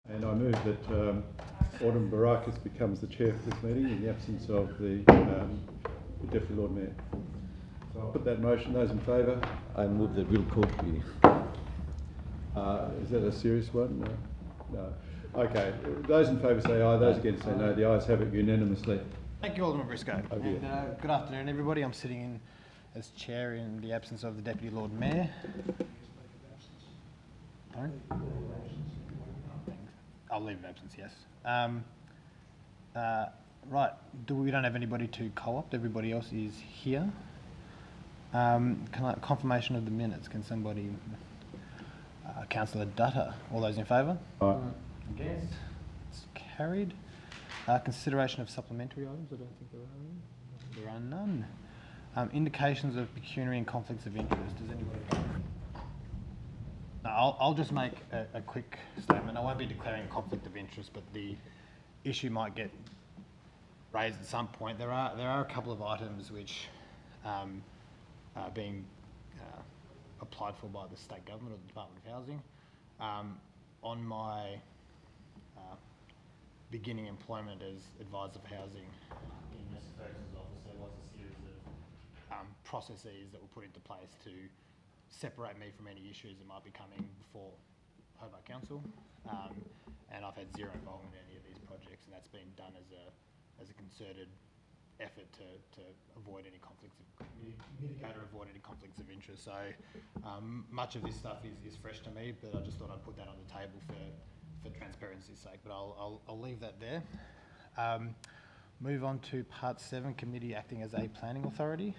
And I move that Alderman Barakis becomes the chair for this meeting in the absence of the Deputy Lord Mayor. So I'll put that motion. Those in favour? I move that Will Cook be. Is that a serious one? No. No. Okay. Those in favour say aye. Those against say no. The ayes have it unanimously. Thank you, Alderman Briscoe. And, good afternoon, everybody. I'm sitting in as chair in the absence of the Deputy Lord Mayor. Pardon? I'll leave of absence, yes. Right, we don't have anybody to co-opt. Everybody else is here. Confirmation of the minutes. Can somebody... Councillor Dutta. All those in favour? Aye. Against? It's carried. Consideration of supplementary items. I don't think there are any. There are none. Indications of pecuniary and conflicts of interest. Does anybody know? No, I'll just make a quick statement. I won't be declaring a conflict of interest, but the issue might get raised at some point. There are a couple of items which are being applied for by the state government or the Department of Housing. On my beginning employment as advisor for housing in Mr. Ferguson's office, there was a series of processes that were put into place to separate me from any issues that might be coming before Hobart Council, and I've had zero involvement in any of these projects, and that's been done as a concerted effort to avoid any conflicts of mitigate or avoid any conflicts of interest. So much of this stuff is fresh to me, but I just thought I'd put that on the table for transparency's sake. But I'll leave that there. Move on to part 7, committee acting as a planning authority.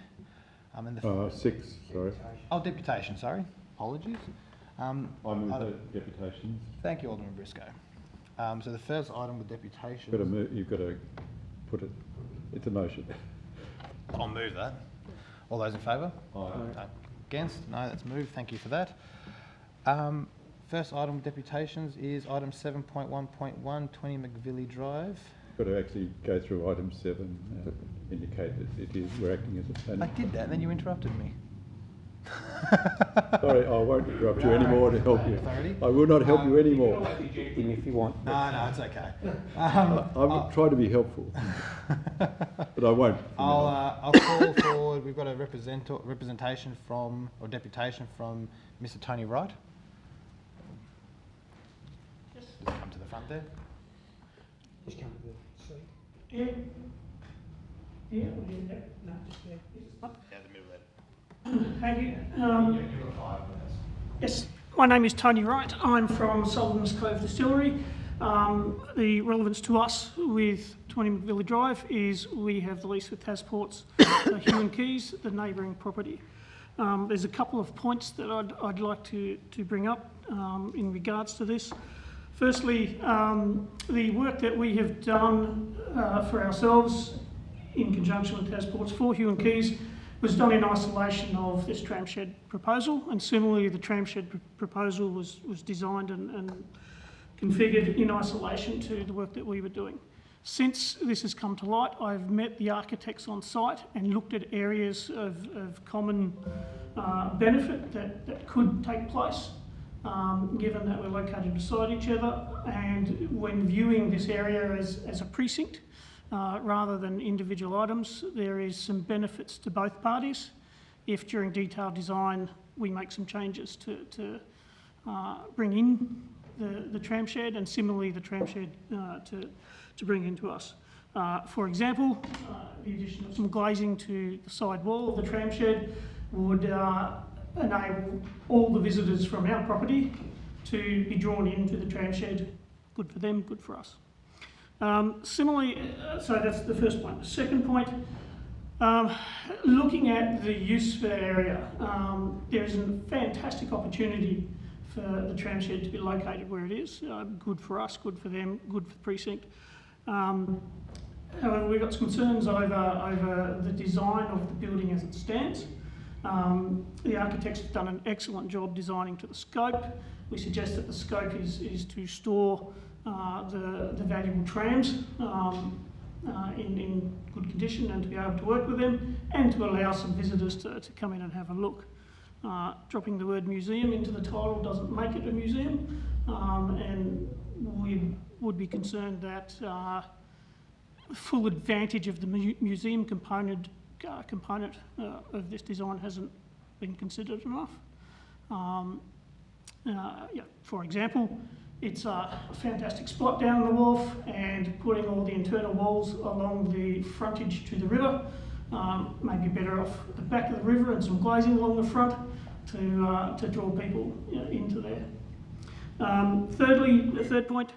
And the 6, sorry. Oh, deputation, sorry. Apologies. I move the deputations. Thank you, Alderman Briscoe. So the first item with deputation. You've got to put it. It's a motion. I'll move that. All those in favour? Aye. Against? No, that's moved. Thank you for that. First item with deputations is item 7.1.1, 20 McVilly Drive. Got to actually go through item 7, indicate that we're acting as a planning. I did that, and then you interrupted me. Sorry, I won't interrupt you anymore to help you. I will not help you anymore. If you want. No, it's okay. I'm trying to be helpful, but I won't. I'll call forward. We've got a representation from, or deputation from Mr. Tony Wright. Just come to the front there. Just come to the seat. Yeah. Yeah, we'll do that. No, just there. Yeah, the middle there. Thank you. Yes, my name is Tony Wright. I'm from Sullivan's Cove Distillery. The relevance to us with 20 McVilly Drive is we have the lease with Tasports, Hugh and Keys, the neighbouring property. There's a couple of points that I'd like to bring up in regards to this. Firstly, the work that we have done for ourselves in conjunction with Tasports for Hugh and Keys was done in isolation of this tram shed proposal, and similarly the tram shed proposal was designed and configured in isolation to the work that we were doing. Since this has come to light, I've met the architects on site and looked at areas of common benefit that could take place, given that we're located beside each other, and when viewing this area as a precinct, rather than individual items, there is some benefits to both parties if during detailed design we make some changes to bring in the tram shed, and similarly the tram shed to bring into us. For example, the addition of some glazing to the side wall of the tram shed would enable all the visitors from our property to be drawn into the tram shed. Good for them, good for us. Similarly, so that's the first point. The second point, looking at the use for the area, there is a fantastic opportunity for the tram shed to be located where it is. Good for us, good for them, good for the precinct. However, we've got some concerns over the design of the building as it stands. The architects have done an excellent job designing to the scope. We suggest that the scope is to store the valuable trams in good condition and to be able to work with them, and to allow some visitors to come in and have a look. Dropping the word museum into the title doesn't make it a museum, and we would be concerned that full advantage of the museum component of this design hasn't been considered enough. For example, it's a fantastic spot down the wharf, and putting all the internal walls along the frontage to the river may be better off at the back of the river and some glazing along the front to draw people into there. Thirdly, the third point,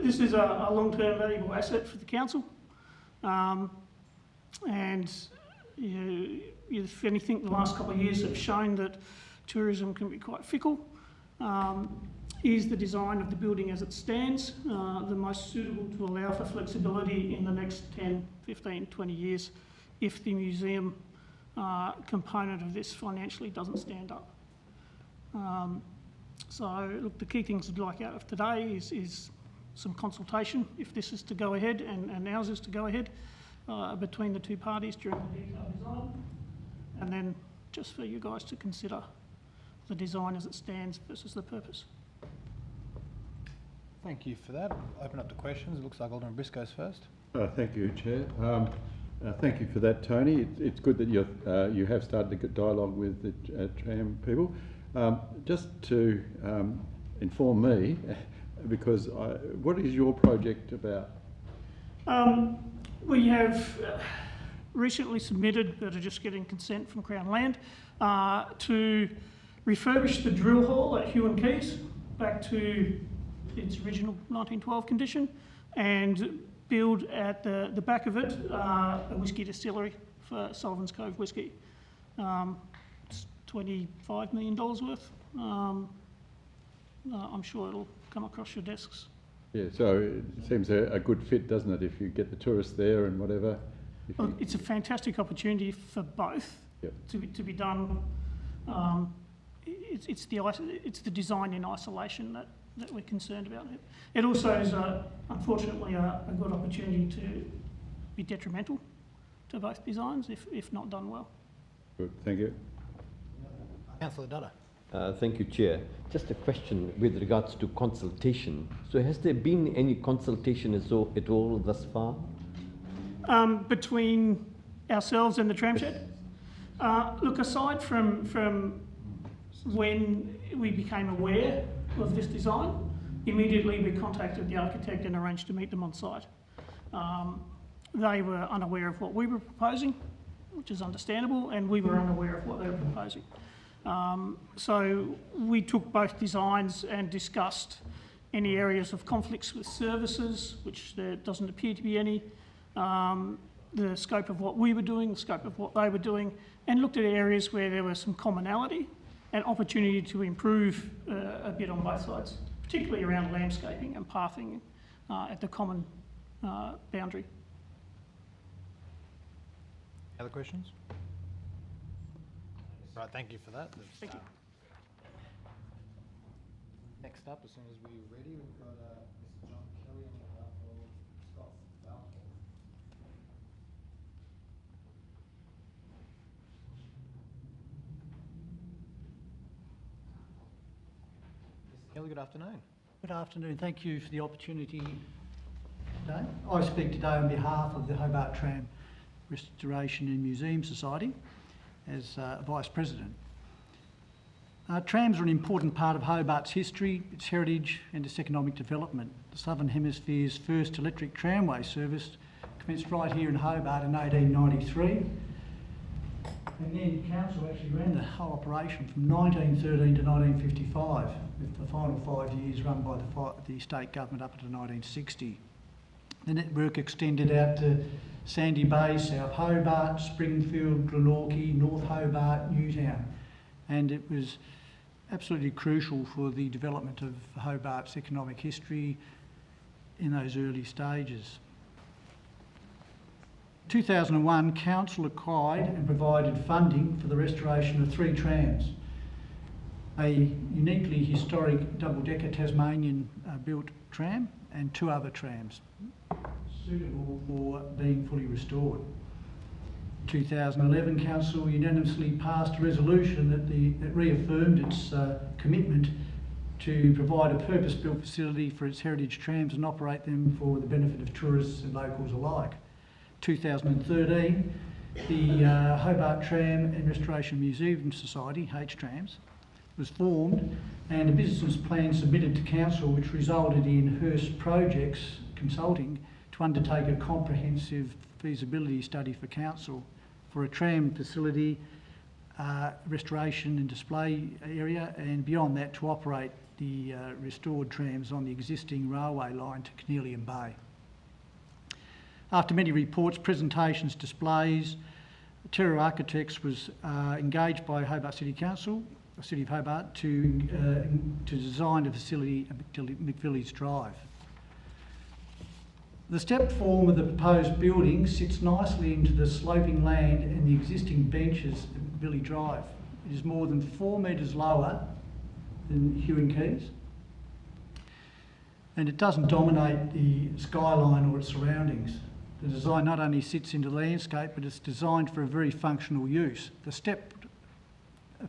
this is a long-term valuable asset for the council, and if anything, the last couple of years have shown that tourism can be quite fickle. Is the design of the building as it stands the most suitable to allow for flexibility in the next 10, 15, 20 years if the museum component of this financially doesn't stand up? So look, the key things I'd like out of today is some consultation, if this is to go ahead and ours is to go ahead, between the two parties during the detailed design, and then just for you guys to consider the design as it stands versus the purpose. Thank you for that. Open up to questions. It looks like Alderman Briscoe's first. Thank you, Chair. Thank you for that, Tony. It's good that you have started to get dialogue with the Tram people. Just to inform me, because what is your project about? We have recently submitted, but are just getting consent from Crown Land, to refurbish the drill hall at Hugh and Keys back to its original 1912 condition, and build at the back of it a whisky distillery for Sullivan's Cove whisky. It's $25 million worth. I'm sure it'll come across your desks. Yeah, so it seems a good fit, doesn't it, if you get the tourists there and whatever? Well, it's a fantastic opportunity for both. Yep. to be done. It's the design in isolation that we're concerned about. It also is, unfortunately, a good opportunity to be detrimental to both designs if not done well. Good, thank you. Councillor Dudder. Thank you, Chair. Just a question with regards to consultation. So has there been any consultation at all thus far? Between ourselves and the tram shed? Look, aside from when we became aware of this design, immediately we contacted the architect and arranged to meet them on site. They were unaware of what we were proposing, which is understandable, and we were unaware of what they were proposing. So we took both designs and discussed any areas of conflicts with services, which there doesn't appear to be any, the scope of what we were doing, the scope of what they were doing, and looked at areas where there was some commonality and opportunity to improve a bit on both sides, particularly around landscaping and pathing at the common boundary. Other questions? Right, thank you for that. Thank you. Next up, as soon as we're ready, we've got Mr. John Kelly on behalf of Scott Balfour. Mr. Kelly, good afternoon. Good afternoon. Thank you for the opportunity today. I speak today on behalf of the Hobart Tram Restoration and Museum Society as Vice President. Trams are an important part of Hobart's history, its heritage and its economic development. The Southern Hemisphere's first electric tramway service commenced right here in Hobart in 1893. And then Council actually ran the whole operation from 1913 to 1955, with the final 5 years run by the state government up until 1960. The network extended out to Sandy Bay, South Hobart, Springfield, Glenorchy, North Hobart, Newtown, and it was absolutely crucial for the development of Hobart's economic history in those early stages. In 2001, Council acquired and provided funding for the restoration of 3 trams, a uniquely historic double-decker Tasmanian built tram and 2 other trams suitable for being fully restored. In 2011, Council unanimously passed a resolution that reaffirmed its commitment to provide a purpose-built facility for its heritage trams and operate them for the benefit of tourists and locals alike. 2013, the Hobart Tram and Restoration Museum Society, H-Trams, was formed, and a business plan submitted to council which resulted in Hearst Projects Consulting to undertake a comprehensive feasibility study for council for a tram facility, restoration and display area, and beyond that to operate the restored trams on the existing railway line to Cornelian Bay. After many reports, presentations, displays, Terra Architects was engaged by Hobart City Council, the City of Hobart, to design a facility at McVillies Drive. The step form of the proposed building sits nicely into the sloping land and the existing benches at McVillies Drive. It is more than 4 metres lower than Hugh and Keys, and it doesn't dominate the skyline or its surroundings. The design not only sits into the landscape, but it's designed for a very functional use. The step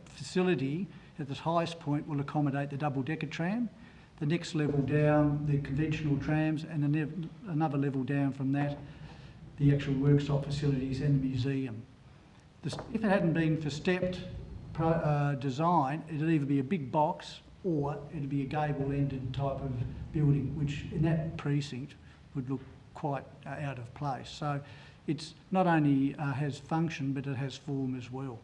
facility at the highest point will accommodate the double-decker tram, the next level down the conventional trams, and another level down from that the actual workshop facilities and the museum. If it hadn't been for stepped design, it'd either be a big box or it'd be a gable-ended type of building, which in that precinct would look quite out of place. So it's not only has function, but it has form as well.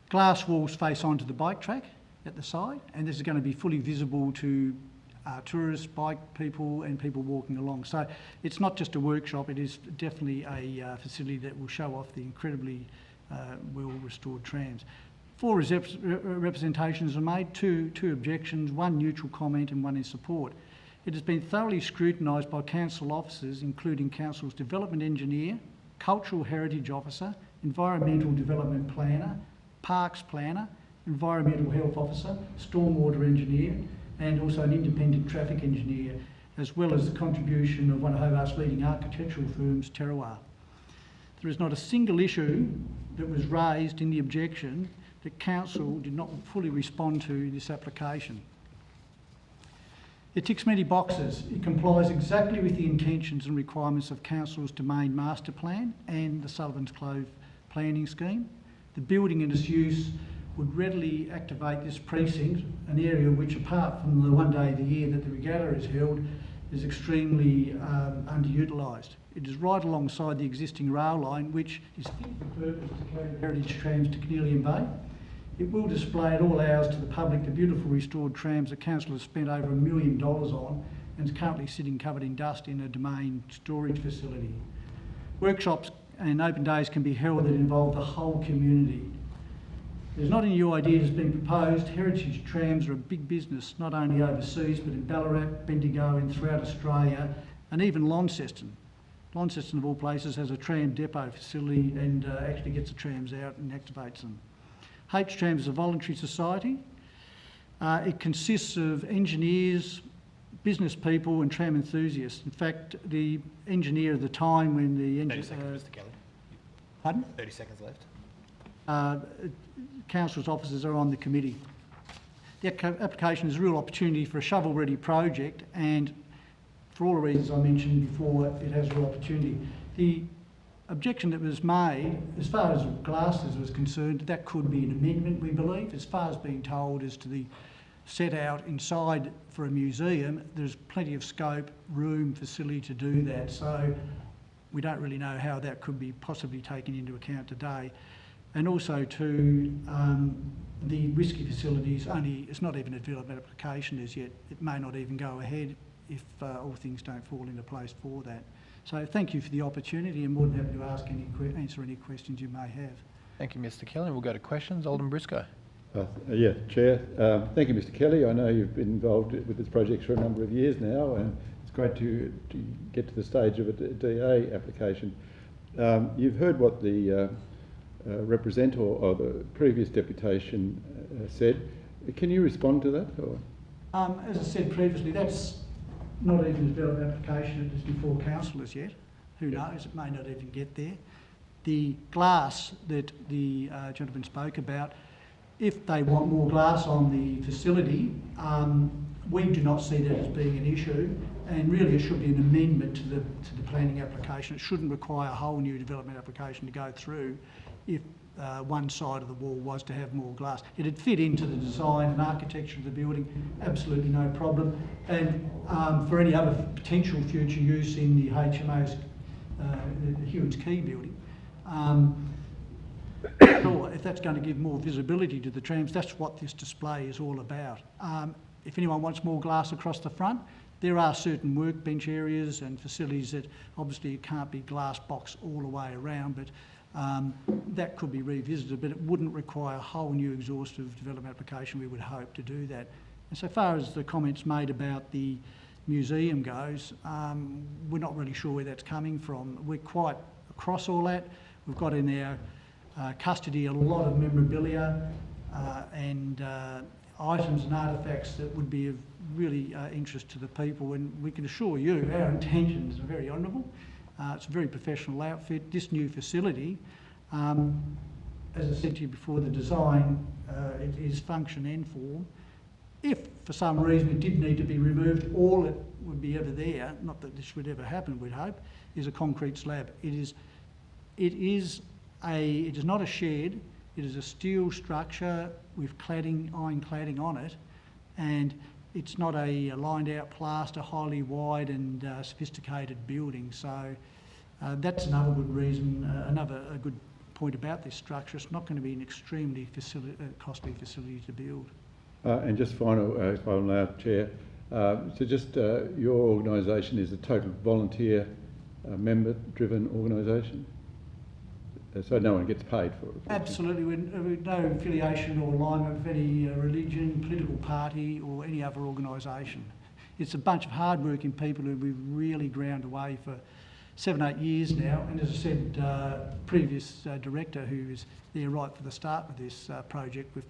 Glass walls face onto the bike track at the side, and this is going to be fully visible to tourists, bike people and people walking along. So it's not just a workshop, it is definitely a facility that will show off the incredibly well restored trams. 4 representations are made, two objections, 1 neutral comment and 1 in support. It has been thoroughly scrutinised by council officers, including council's development engineer, cultural heritage officer, environmental development planner, parks planner, environmental health officer, stormwater engineer, and also an independent traffic engineer, as well as the contribution of one of Hobart's leading architectural firms, Terroir. There is not a single issue that was raised in the objection that council did not fully respond to in this application. It ticks many boxes. It complies exactly with the intentions and requirements of council's domain master plan and the Sullivan's Clove planning scheme. The building and its use would readily activate this precinct, an area which, apart from the one day of the year that the regatta is held, is extremely underutilised. It is right alongside the existing rail line, which is fit for purpose to carry heritage trams to Cornelian Bay. It will display at all hours to the public the beautiful restored trams that council has spent over $1 million on and is currently sitting covered in dust in a domain storage facility. Workshops and open days can be held that involve the whole community. There's not a new idea that's been proposed. Heritage trams are a big business, not only overseas, but in Ballarat, Bendigo and throughout Australia, and even Launceston. Launceston, of all places, has a tram depot facility and actually gets the trams out and activates them. H-Tram is a voluntary society. It consists of engineers, business people and tram enthusiasts. In fact, the engineer at the time when the... 30 seconds, Mr Kelly. Pardon? 30 seconds left. Council's officers are on the committee. The application is a real opportunity for a shovel-ready project, and for all the reasons I mentioned before, it has a real opportunity. The objection that was made, as far as glasses was concerned, that could be an amendment, we believe. As far as being told as to the set out inside for a museum, there's plenty of scope, room, facility to do that. So we don't really know how that could be possibly taken into account today. And also to the whisky facilities, it's not even a development application as yet. It may not even go ahead if all things don't fall into place for that. So thank you for the opportunity, and more than happy to answer any questions you may have. Thank you, Mr Kelly. We'll go to questions. Alderman Briscoe. Yeah, Chair. Thank you, Mr Kelly. I know you've been involved with this project for a number of years now, and it's great to get to the stage of a DA application. You've heard what the representative or the previous deputation said. Can you respond to that? Or? As I said previously, that's not even a development application. It is before council as yet. Who knows? It may not even get there. The glass that the gentleman spoke about if they want more glass on the facility, we do not see that as being an issue, and really it should be an amendment to the planning application. It shouldn't require a whole new development application to go through if one side of the wall was to have more glass. It'd fit into the design and architecture of the building, absolutely no problem. And for any other potential future use in the HMO's, the Hewins Quay building, sure, if that's going to give more visibility to the trams, that's what this display is all about. If anyone wants more glass across the front, there are certain workbench areas and facilities that obviously it can't be glass box all the way around, but that could be revisited, but it wouldn't require a whole new exhaustive development application, we would hope, to do that. And so far as the comments made about the museum goes, we're not really sure where that's coming from. We're quite across all that. We've got in our custody a lot of memorabilia and items and artefacts that would be of really interest to the people, and we can assure you our intentions are very honourable. It's a very professional outfit. This new facility, as I said to you before, the design, it is function and form. If for some reason it did need to be removed, all that would be ever there, not that this would ever happen, we'd hope, is a concrete slab. It is not a shed, it is a steel structure with cladding, iron cladding on it, and it's not a lined out plaster, highly wide and sophisticated building. So that's another good reason, a good point about this structure. It's not going to be an extremely costly facility to build. And just final, if I'm allowed, Chair, so just your organisation is a total volunteer, member-driven organisation? So no one gets paid for it? Absolutely. We've no affiliation or alignment with any religion, political party or any other organisation. It's a bunch of hard-working people who we've really ground away for 7-8 years now, and as I said, previous director who was there right for the start of this project with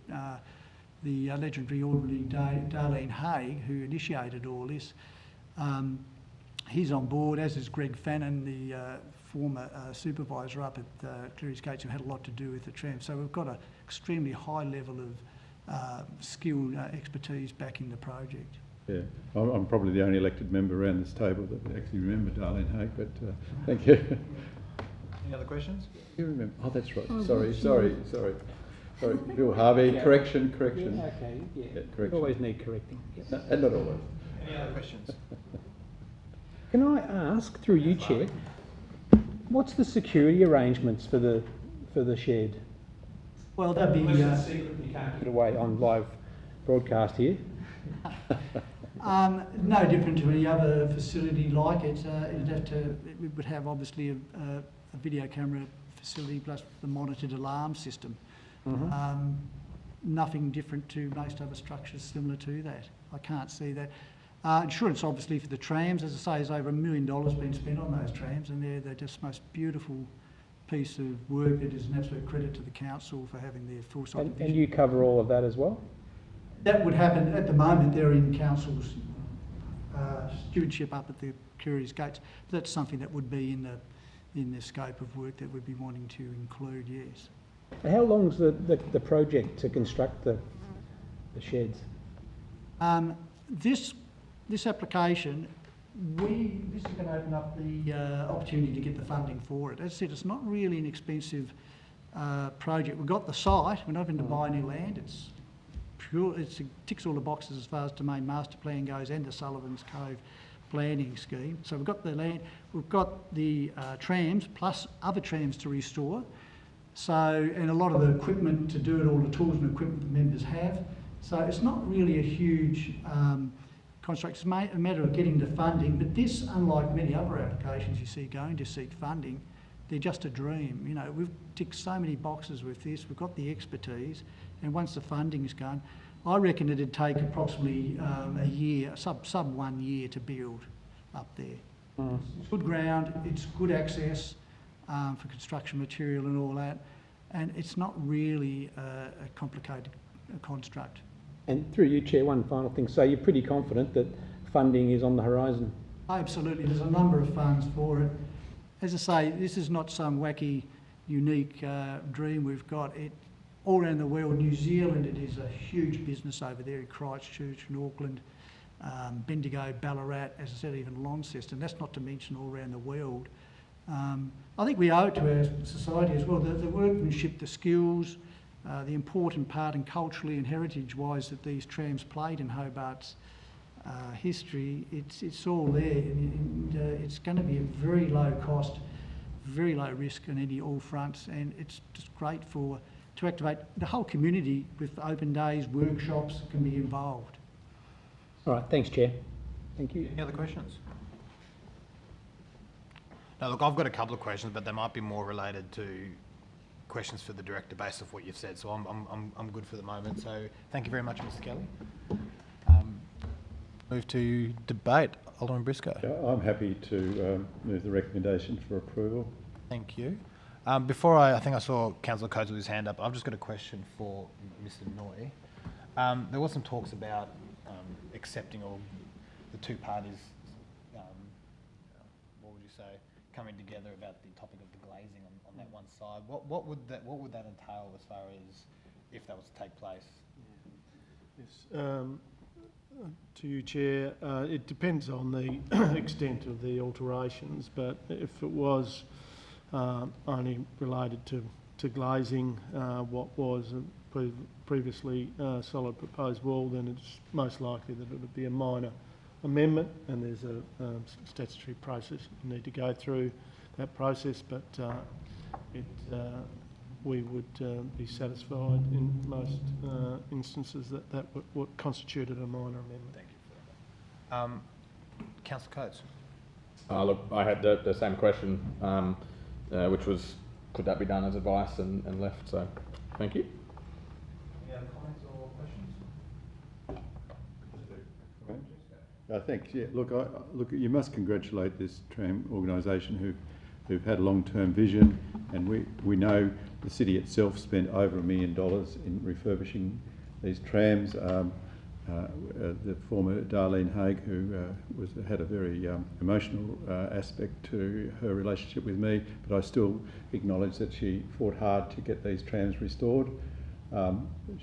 the legendary orderly Darlene Haig, who initiated all this. He's on board, as is Greg Fannin, the former supervisor up at Cleary's Gates, who had a lot to do with the tram. So we've got an extremely high level of skill, expertise backing the project. Yeah, I'm probably the only elected member around this table that actually remember Darlene Haig, but thank you. Any other questions? You remember? Oh, that's right. Sorry. Bill Harvey, correction. Yeah, okay, yeah. Correction. Always need correcting. Yes. No, and not always. Any other questions? Can I ask, through you, Chair, what's the security arrangements for the shed? Well, that'd be... secret you can't get away on live broadcast here. No different to any other facility like it. We would have obviously a video camera facility plus the monitored alarm system. Mm-hmm. Nothing different to most other structures similar to that. I can't see that. Insurance obviously for the trams, as I say, is over $1 million been spent on those trams, and they're just the most beautiful piece of work. It is an absolute credit to the council for having their foresight. And you cover all of that as well? That would happen at the moment. They're in council's stewardship up at the Cleary's Gates. But that's something that would be in the scope of work that we'd be wanting to include. Yes. How long's the project to construct the sheds? This application, this is going to open up the opportunity to get the funding for it. As I said, it's not really an expensive project. We've got the site. We're not having to buy any land. It's pure. It ticks all the boxes as far as the main master plan goes and the Sullivan's Cove planning scheme. So we've got the land. We've got the trams plus other trams to restore. So, and a lot of the equipment to do it, all the tools and equipment the members have. So it's not really a huge construct. It's a matter of getting the funding. But this, unlike many other applications you see going to seek funding, they're just a dream. You know, we've ticked so many boxes with this. We've got the expertise, and once the funding's gone, I reckon it'd take approximately a year, sub 1 year to build up there. Mm. It's good ground. It's good access for construction material and all that, and it's not really a complicated construct. And through you, Chair, one final thing. So you're pretty confident that funding is on the horizon? Absolutely. There's a number of funds for it. As I say, this is not some wacky, unique dream we've got. all around the world. New Zealand, it is a huge business over there in Christchurch and Auckland, Bendigo, Ballarat, as I said, even Launceston. That's not to mention all around the world. I think we owe it to our society as well, the workmanship, the skills, the important part and culturally and heritage-wise that these trams played in Hobart's history. It's all there, and it's going to be a very low cost, very low risk on all fronts, and it's just great to activate the whole community with open days, workshops can be involved. All right, thanks, Chair. Thank you. Any other questions? Now, look, I've got a couple of questions, but they might be more related to questions for the director based off what you've said. So I'm good for the moment. So thank you very much, Mr. Kelly. Move to debate. Alderman Briscoe. Yeah, I'm happy to move the recommendation for approval. Thank you. Before I think I saw Councillor Coates with his hand up. I've just got a question for Mr. Noy. There was some talks about accepting all the two parties. What would you say? Coming together about the topic of the glazing on that one side. What would that entail as far as if that was to take place? Yes. To you, Chair, it depends on the extent of the alterations, but if it was only related to glazing what was previously solid proposed wall, then it's most likely that it would be a minor amendment, and there's a statutory process you need to go through that process, but we would be satisfied in most instances that what constituted a minor amendment. Thank you for that. Councillor Coates. Look, I had the same question, which was, could that be done as advice and left? So, thank you. Any other comments or questions? I think, yeah, look, you must congratulate this tram organisation who've had a long-term vision, and we know the city itself spent over $1 million in refurbishing these trams. The former Darlene Haig, who had a very emotional aspect to her relationship with me, but I still acknowledge that she fought hard to get these trams restored.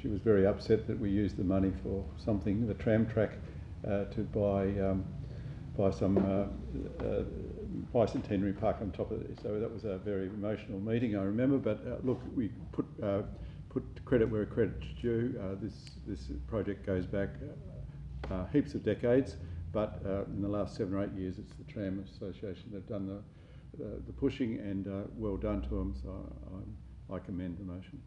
She was very upset that we used the money for something, the tram track, to buy some bicentenary park on top of it. So that was a very emotional meeting, I remember. But look, we put credit where credit's due. This project goes back heaps of decades, but in the last 7 or 8 years, it's the Tram Association that have done the pushing, and well done to them. So I commend the motion.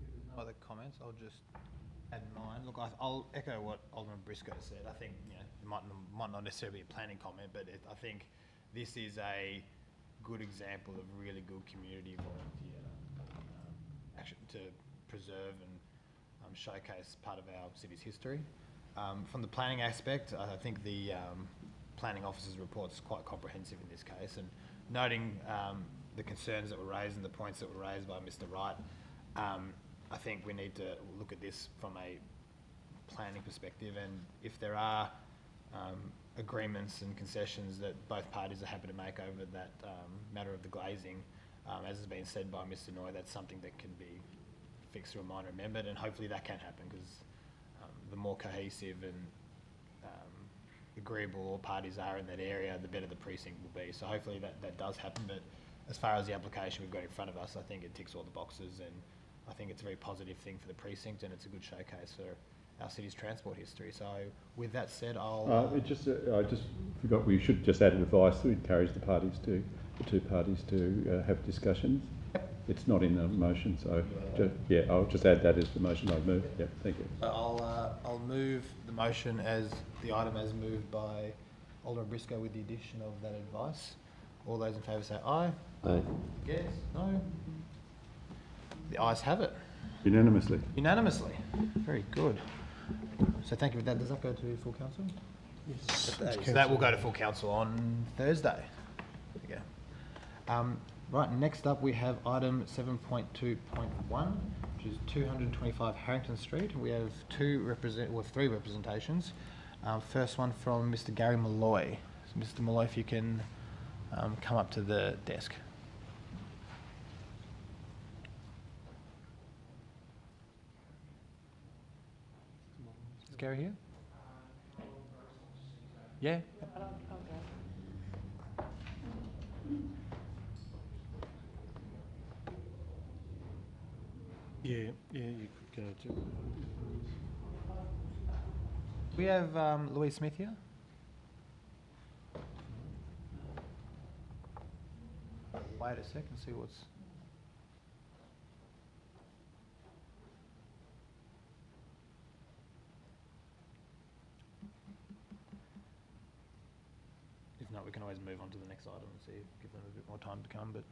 If there's no other comments, I'll just add mine. Look, I'll echo what Alderman Briscoe said. I think it might not necessarily be a planning comment, but I think this is a good example of really good community volunteer action to preserve and showcase part of our city's history. From the planning aspect, I think the planning officer's report is quite comprehensive in this case, and noting the concerns that were raised and the points that were raised by Mr. Wright, I think we need to look at this from a planning perspective, and if there are agreements and concessions that both parties are happy to make over that matter of the glazing, as has been said by Mr. Noy, that's something that can be fixed through a minor amendment, and hopefully that can happen, because the more cohesive and agreeable all parties are in that area, the better the precinct will be. So hopefully that does happen, but as far as the application we've got in front of us, I think it ticks all the boxes, and I think it's a very positive thing for the precinct, and it's a good showcase for our city's transport history. So with that said, I just forgot we should just add advice to encourage the two parties to have discussions. It's not in the motion, so I'll just add that as the motion I've moved. Yeah, thank you. I'll move the motion as the item as moved by Alderman Briscoe with the addition of that advice. All those in favour say aye. Aye. Yes? No? The ayes have it. Unanimously. Unanimously. Very good. So thank you for that. Does that go to full council? Yes. So that will go to full council on Thursday. There we go. Right, next up we have item 7.2.1, which is 225 Harrington Street. We have three representations. First one from Mr. Gary Malloy. So Mr. Malloy, if you can come up to the desk. Gary here? Yeah. Yeah, you could go to. We have Louise Smith here. Wait a second, see what's... If not, we can always move on to the next item and see, give them a bit more time to come, but...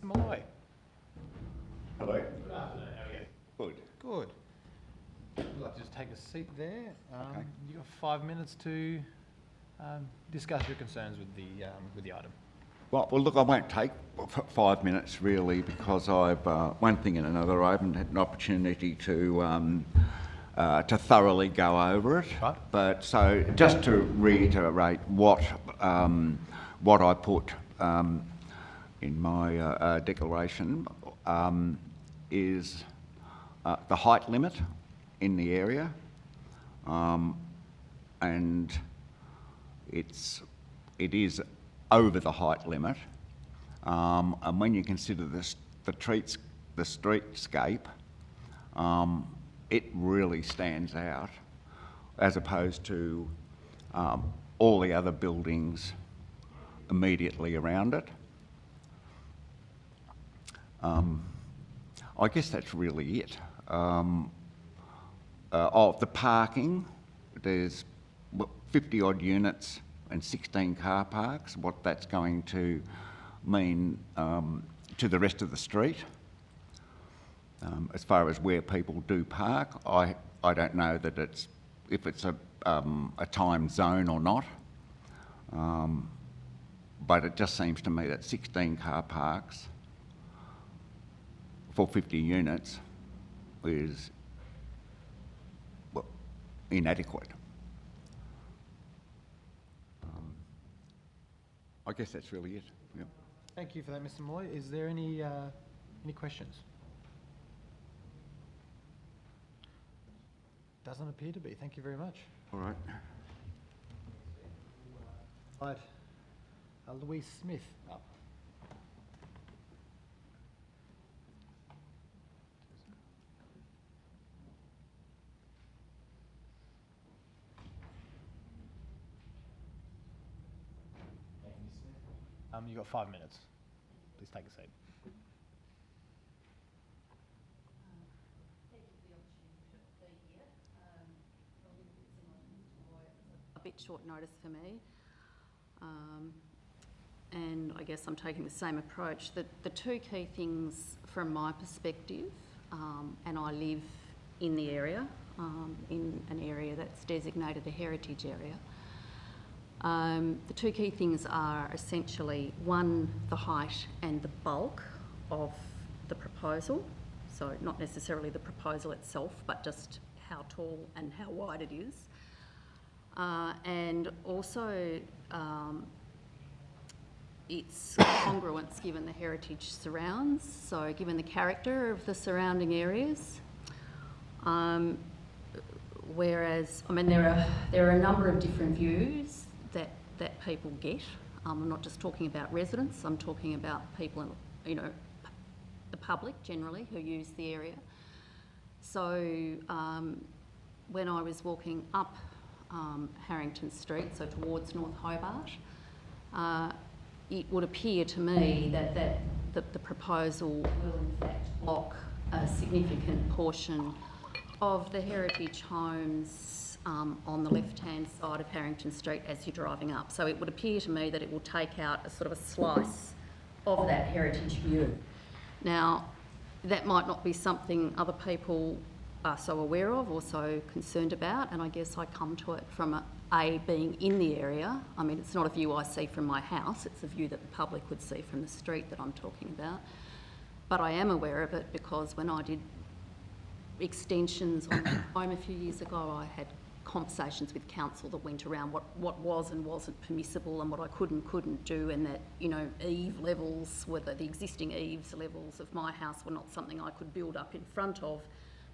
Malloy. Hello. Good afternoon, how are you? Good. Good. Would you like to just take a seat there? Okay. You've got 5 minutes to discuss your concerns with the item. Well, look, I won't take 5 minutes really because I've one thing and another. I haven't had an opportunity to thoroughly go over it. Right. But so just to reiterate what I put in my declaration is the height limit in the area, and it is over the height limit, and when you consider the streetscape, it really stands out as opposed to all the other buildings immediately around it. I guess that's really it. Of the parking, there's 50 odd units and 16 car parks, what that's going to mean to the rest of the street. As far as where people do park, I don't know that if it's a time zone or not, but it just seems to me that 16 car parks for 50 units is inadequate. I guess that's really it. Yep. Thank you for that, Mr. Malloy. Is there any questions? Doesn't appear to be. Thank you very much. All right. Right. Louise Smith up. You've got 5 minutes. Please take a seat. Thank you for the opportunity to be here. A little bit similar to Mr. Malloy, it was a bit short notice for me. And I guess I'm taking the same approach. The two key things from my perspective, and I live in the area, in an area that's designated a heritage area. The two key things are essentially, one, the height and the bulk of the proposal. So not necessarily the proposal itself, but just how tall and how wide it is. And also its congruence given the heritage surrounds, so given the character of the surrounding areas. Whereas, I mean, there are a number of different views that people get. I'm not just talking about residents, I'm talking about people, you know, the public generally who use the area. So when I was walking up Harrington Street, so towards North Hobart, it would appear to me that the proposal will in fact block a significant portion of the heritage homes on the left-hand side of Harrington Street as you're driving up. So it would appear to me that it will take out a sort of a slice of that heritage view. Now, that might not be something other people are so aware of or so concerned about, and I guess I come to it from being in the area. I mean, it's not a view I see from my house, it's a view that the public would see from the street that I'm talking about. But I am aware of it because when I did extensions on my home a few years ago, I had conversations with council that went around what was and wasn't permissible and what I could and couldn't do, and that, you know, eave levels, whether the existing eaves levels of my house were not something I could build up in front of,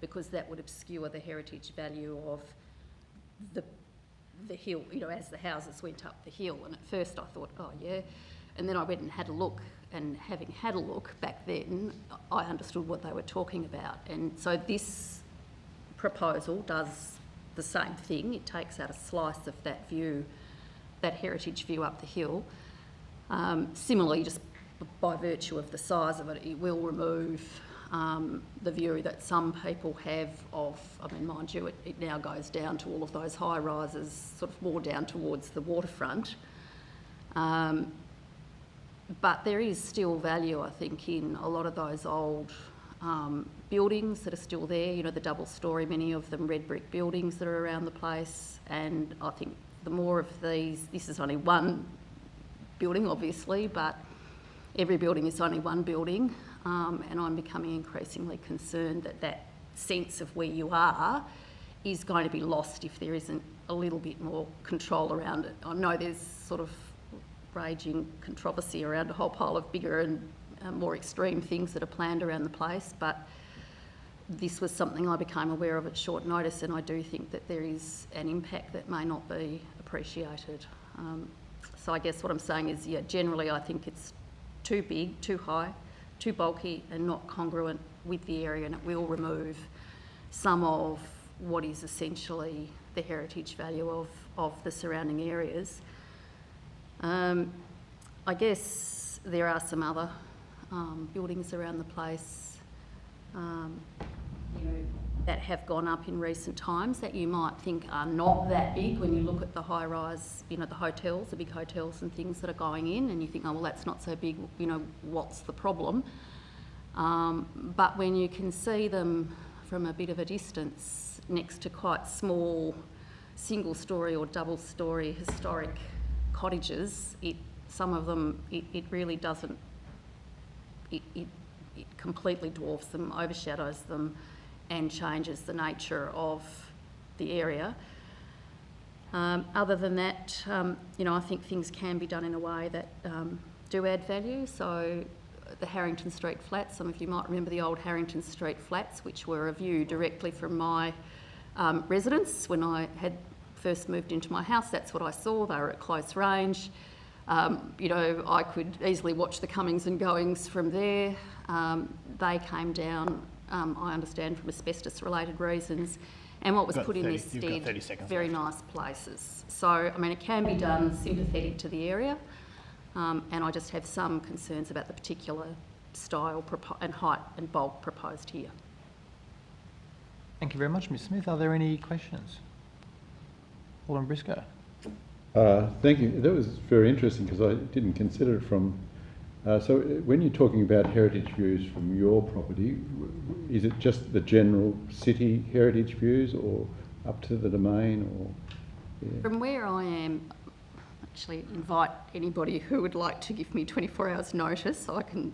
because that would obscure the heritage value of the hill, you know, as the houses went up the hill. And at first I thought, oh yeah, and then I went and had a look, and having had a look back then, I understood what they were talking about. And so this proposal does the same thing. It takes out a slice of that view, that heritage view up the hill. Similarly, just by virtue of the size of it, it will remove the view that some people have of, I mean, mind you, it now goes down to all of those high rises, sort of more down towards the waterfront. But there is still value, I think, in a lot of those old buildings that are still there, you know, the double-storey, many of them red brick buildings that are around the place. And I think the more of these, this is only one building, obviously, but every building is only one building. And I'm becoming increasingly concerned that that sense of where you are is going to be lost if there isn't a little bit more control around it. I know there's sort of raging controversy around a whole pile of bigger and more extreme things that are planned around the place, but this was something I became aware of at short notice, and I do think that there is an impact that may not be appreciated. So I guess what I'm saying is, yeah, generally I think it's too big, too high, too bulky and not congruent with the area, and it will remove some of what is essentially the heritage value of the surrounding areas. I guess there are some other buildings around the place you know, that have gone up in recent times that you might think are not that big when you look at the high-rise, you know, the hotels, the big hotels and things that are going in, and you think, oh, well, that's not so big, you know, what's the problem? But when you can see them from a bit of a distance next to quite small single-storey or double-storey historic cottages, some of them, it really doesn't, it completely dwarfs them, overshadows them, and changes the nature of the area. Other than that, you know, I think things can be done in a way that do add value. So the Harrington Street flats, some of you might remember the old Harrington Street flats, which were a view directly from my residence when I had first moved into my house. That's what I saw. They were at close range. You know, I could easily watch the comings and goings from there. They came down, I understand, from asbestos-related reasons, and what was put in their stead, very nice places. So, I mean, it can be done sympathetic to the area, and I just have some concerns about the particular style and height and bulk proposed here. Thank you very much, Ms Smith. Are there any questions? Alderman Briscoe. Thank you. That was very interesting because I didn't consider it from... so when you're talking about heritage views from your property, is it just the general city heritage views or up to the domain? Or yeah. From where I am, actually invite anybody who would like to give me 24 hours notice so I can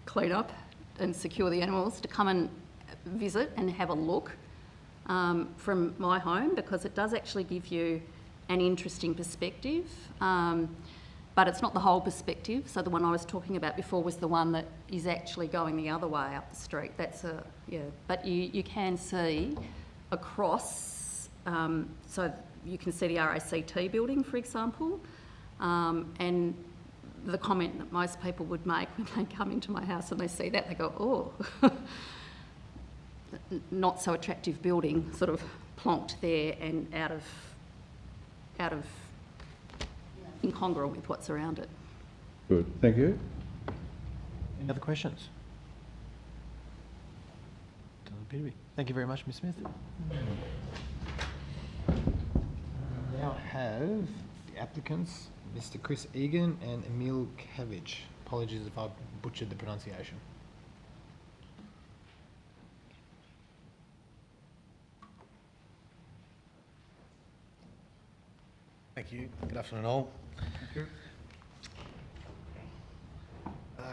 clean up and secure the animals to come and visit and have a look from my home, because it does actually give you an interesting perspective, but it's not the whole perspective. So the one I was talking about before was the one that is actually going the other way up the street. That's a, yeah, but you can see across, so you can see the RACT building, for example, and the comment that most people would make when they come into my house and they see that, they go, oh, not so attractive building, sort of plonked there and out of incongruent with what's around it. Good, thank you. Any other questions? Doesn't appear to be. Thank you very much, Ms Smith. have the applicants, Mr. Chris Egan and Emil Kavich. Apologies if I butchered the pronunciation. Thank you. Good afternoon, all. Thank you.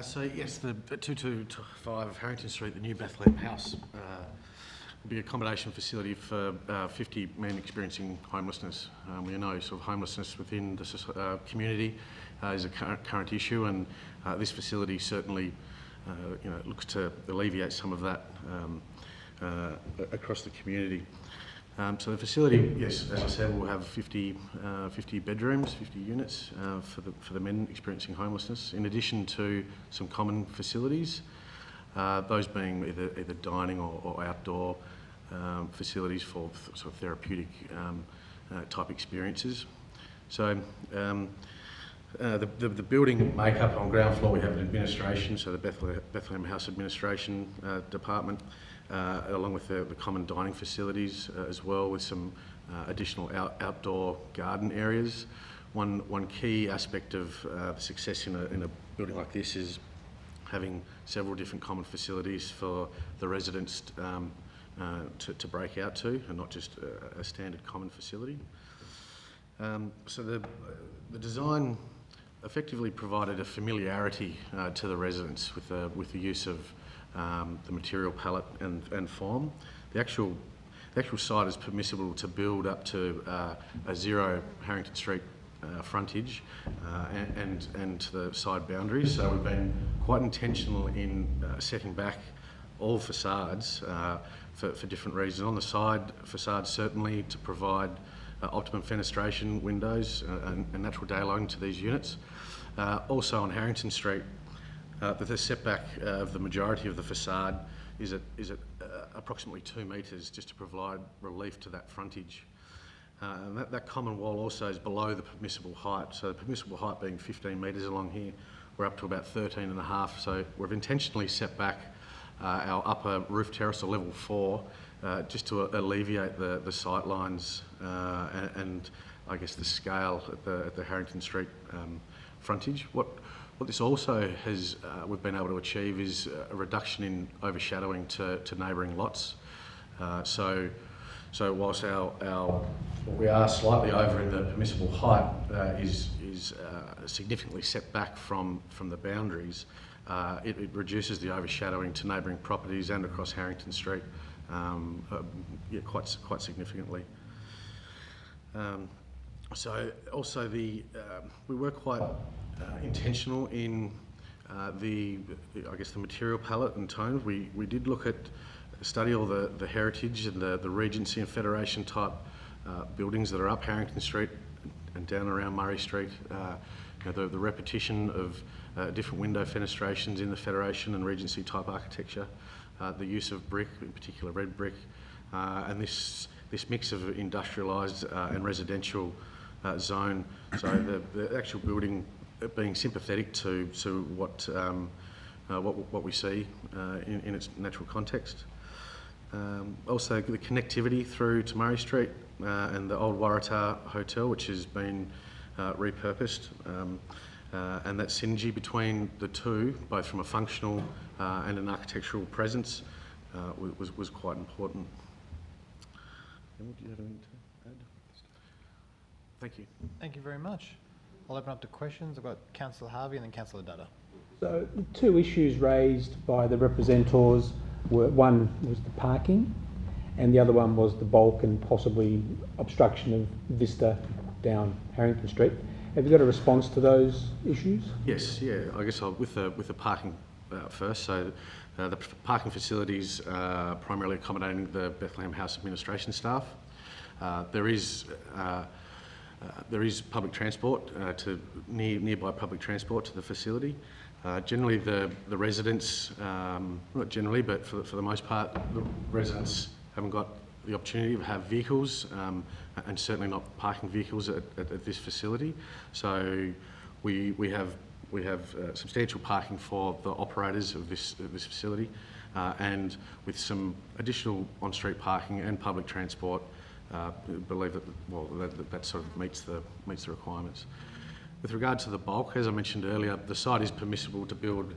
So yes, the 225 Harrington Street, the new Bethlehem House, will be an accommodation facility for 50 men experiencing homelessness. We know sort of homelessness within the community is a current issue, and this facility certainly, looks to alleviate some of that across the community. So the facility, yes, as I said, will have 50 bedrooms, 50 units for the men experiencing homelessness, in addition to some common facilities, those being either dining or outdoor facilities for sort of therapeutic type experiences. So the building makeup on ground floor, we have an administration, so the Bethlehem House Administration Department, along with the common dining facilities as well, with some additional outdoor garden areas. One key aspect of success in a building like this is having several different common facilities for the residents to break out to, and not just a standard common facility. So the design effectively provided a familiarity to the residents with the use of the material palette and form. The actual site is permissible to build up to a 0 Harrington Street frontage and to the side boundaries. So we've been quite intentional in setting back all facades for different reasons. On the side facades, certainly to provide optimum fenestration windows and natural daylighting to these units. Also on Harrington Street, the setback of the majority of the facade is at approximately 2 metres, just to provide relief to that frontage. And that common wall also is below the permissible height. So the permissible height being 15 metres along here, we're up to about 13.5. So we've intentionally set back our upper roof terrace, or level 4, just to alleviate the sight lines and I guess the scale at the Harrington Street frontage. What this also has, we've been able to achieve is a reduction in overshadowing to neighbouring lots. So whilst we are slightly over in the permissible height, is significantly set back from the boundaries, it reduces the overshadowing to neighbouring properties and across Harrington Street quite significantly. So also we were quite intentional in the material palette and tones. We did look at study all the heritage and the Regency and Federation type buildings that are up Harrington Street and down around Murray Street. The repetition of different window fenestrations in the Federation and Regency type architecture, the use of brick, in particular red brick, and this mix of industrialised and residential zone. So the actual building being sympathetic to what we see in its natural context. Also the connectivity through to Murray Street and the old Waratah Hotel, which has been repurposed, and that synergy between the two, both from a functional and an architectural presence, was quite important. Do you have anything to add? Thank you. Thank you very much. I'll open up to questions. I've got Councillor Harvey and then Councillor Dutta. So the two issues raised by the representatives were, one was the parking and the other one was the bulk and possibly obstruction of vista down Harrington Street. Have you got a response to those issues? Yes, yeah. I guess with the parking first. So the parking facilities are primarily accommodating the Bethlehem House Administration staff. There is public transport nearby public transport to the facility. Generally, the residents, not generally, but for the most part, the residents haven't got the opportunity to have vehicles, and certainly not parking vehicles at this facility. So we have substantial parking for the operators of this facility, and with some additional on-street parking and public transport believe that, well, that sort of meets the requirements. With regard to the bulk, as I mentioned earlier, the site is permissible to build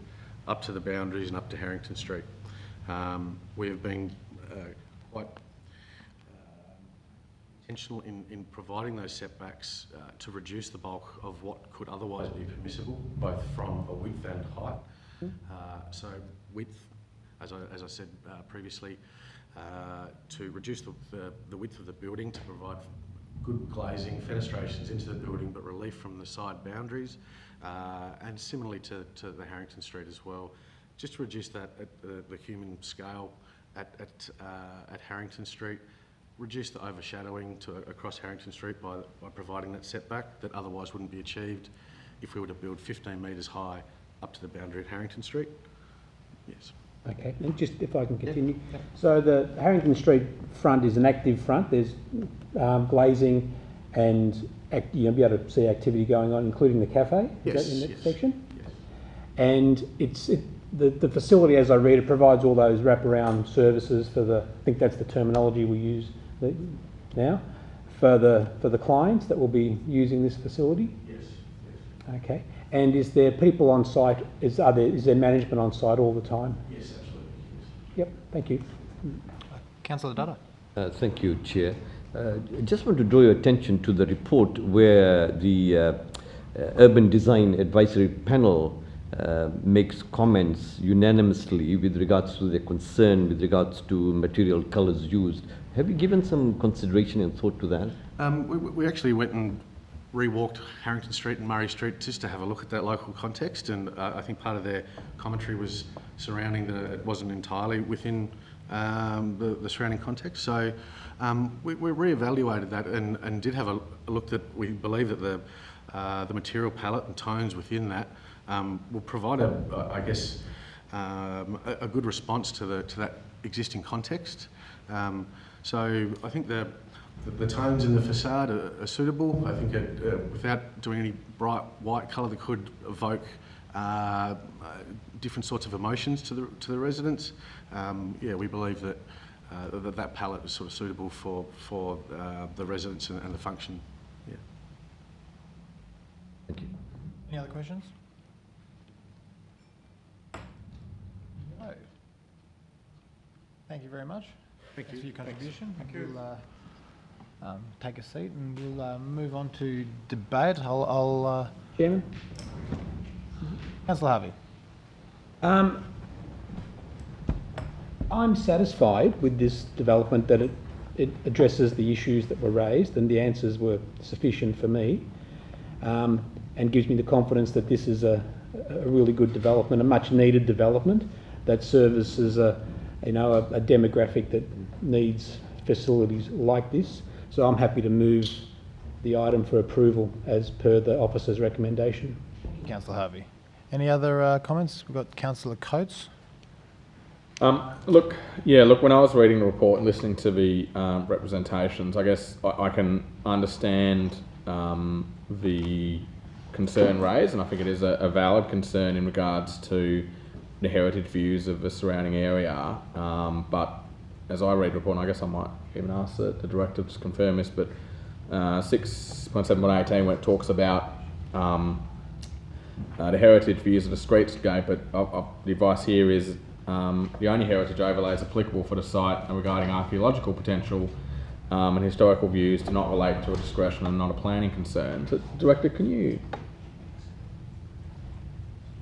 up to the boundaries and up to Harrington Street. We have been quite intentional in providing those setbacks to reduce the bulk of what could otherwise be permissible, both from a width and height. So width, as I said previously, to reduce the width of the building to provide good glazing, fenestrations into the building, but relief from the side boundaries, and similarly to the Harrington Street as well, just to reduce that at the human scale at Harrington Street, reduce the overshadowing across Harrington Street by providing that setback that otherwise wouldn't be achieved if we were to build 15 metres high up to the boundary at Harrington Street. Yes. Okay, and just if I can continue. Yeah. So the Harrington Street front is an active front. There's glazing and you'll be able to see activity going on, including the cafe. Yes, is that in that yes, section? yes. And the facility, as I read it, provides all those wraparound services for the, I think that's the terminology we use now, for the clients that will be using this facility? Yes. Okay. And is there people on site, is there management on site all the time? Yes, absolutely. Yes. Yep, thank you. Councillor Dutta. Thank you, Chair. Just want to draw your attention to the report where the Urban Design Advisory Panel makes comments unanimously with regards to their concern with regards to material colours used. Have you given some consideration and thought to that? We actually went and rewalked Harrington Street and Murray Street just to have a look at that local context, and I think part of their commentary was surrounding that it wasn't entirely within the surrounding context. So we re-evaluated that and did have a look that we believe that the material palette and tones within that will provide a good response to that existing context. So I think the tones in the facade are suitable. I think without doing any bright white colour that could evoke different sorts of emotions to the residents. Yeah, we believe that that palette is sort of suitable for the residents and the function. Yeah. Thank you. Any other questions? No. Thank you very much. Thank you. Thanks for your contribution. Thank you. We'll take a seat and we'll move on to debate. I'll Chairman? Councillor Harvey. I'm satisfied with this development that it addresses the issues that were raised and the answers were sufficient for me, and gives me the confidence that this is a really good development, a much needed development that services a demographic that needs facilities like this. So I'm happy to move the item for approval as per the officer's recommendation. Councillor Harvey. Any other comments? We've got Councillor Coates. Look, when I was reading the report and listening to the representations, I guess I can understand the concern raised, and I think it is a valid concern in regards to the heritage views of the surrounding area. But as I read the report, and I guess I might even ask the director to confirm this, but 6.7.18, when it talks about the heritage views of the streetscape, but the advice here is the only heritage overlays applicable for the site and regarding archaeological potential and historical views do not relate to a discretion and not a planning concern. So, Director, can you,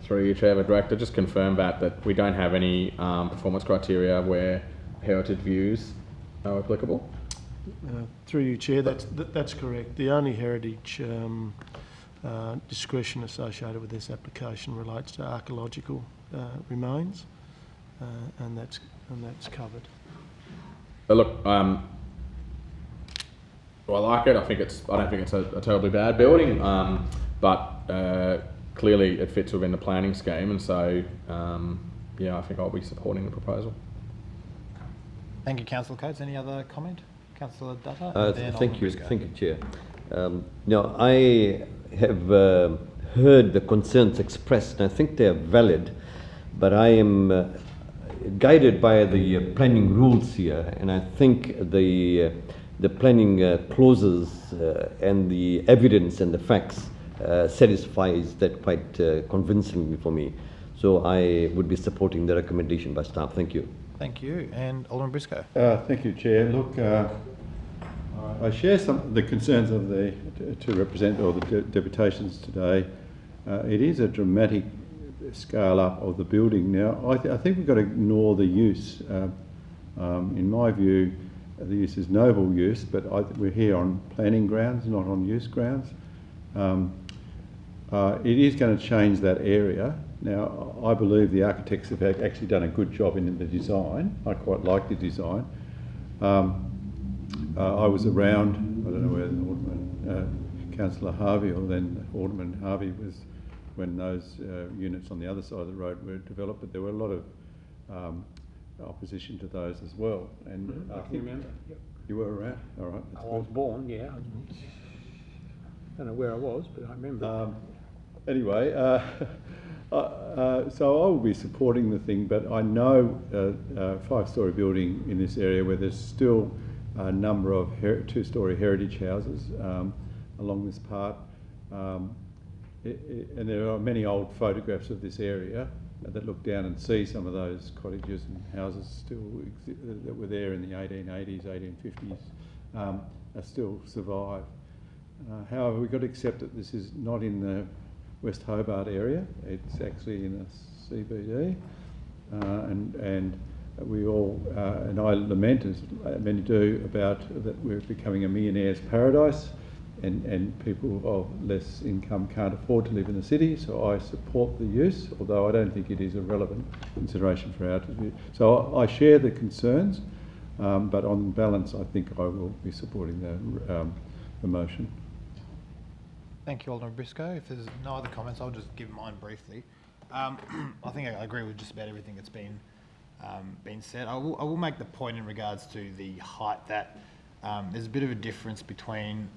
through your Chair, Director, just confirm that we don't have any performance criteria where heritage views are applicable? Through you, Chair, that's correct. The only heritage discretion associated with this application relates to archaeological remains, and that's covered. But look, I like it. I don't think it's a terribly bad building, but clearly it fits within the planning scheme, and so yeah, I think I'll be supporting the proposal. Thank you, Councillor Coates. Any other comment? Councillor Dutta? Thank you, Chair. Now, I have heard the concerns expressed, and I think they are valid, but I am guided by the planning rules here, and I think the the planning clauses and the evidence and the facts satisfies that quite convincingly for me. So I would be supporting the recommendation by staff. Thank you. Thank you. And Alderman Briscoe. Thank you, Chair. Look, I share some of the concerns of the two representatives or the deputations today. It is a dramatic scale up of the building. Now, I think we've got to ignore the use. In my view, the use is noble use, but we're here on planning grounds, not on use grounds. It is going to change that area. Now, I believe the architects have actually done a good job in the design. I quite like the design. I was around, I don't know where the Alderman, Councillor Harvey, or then Alderman Harvey was when those units on the other side of the road were developed, but there were a lot of opposition to those as well. And I think remember. Yep. You were around? All right. I was born, yeah. I don't know where I was, but I remember. Anyway, so I will be supporting the thing, but I know a five-storey building in this area where there's still a number of two-storey heritage houses along this part. And there are many old photographs of this area that look down and see some of those cottages and houses still that were there in the 1880s, 1850s, still survive. However, we've got to accept that this is not in the West Hobart area. It's actually in the CBD, and we all, and I lament, as many do, about that we're becoming a millionaire's paradise, and people of less income can't afford to live in the city. So I support the use, although I don't think it is a relevant consideration for our view. So I share the concerns, but on balance, I think I will be supporting the motion. Thank you, Alderman Briscoe. If there's no other comments, I'll just give mine briefly. I think I agree with just about everything that's been said. I will make the point in regards to the height that there's a bit of a difference between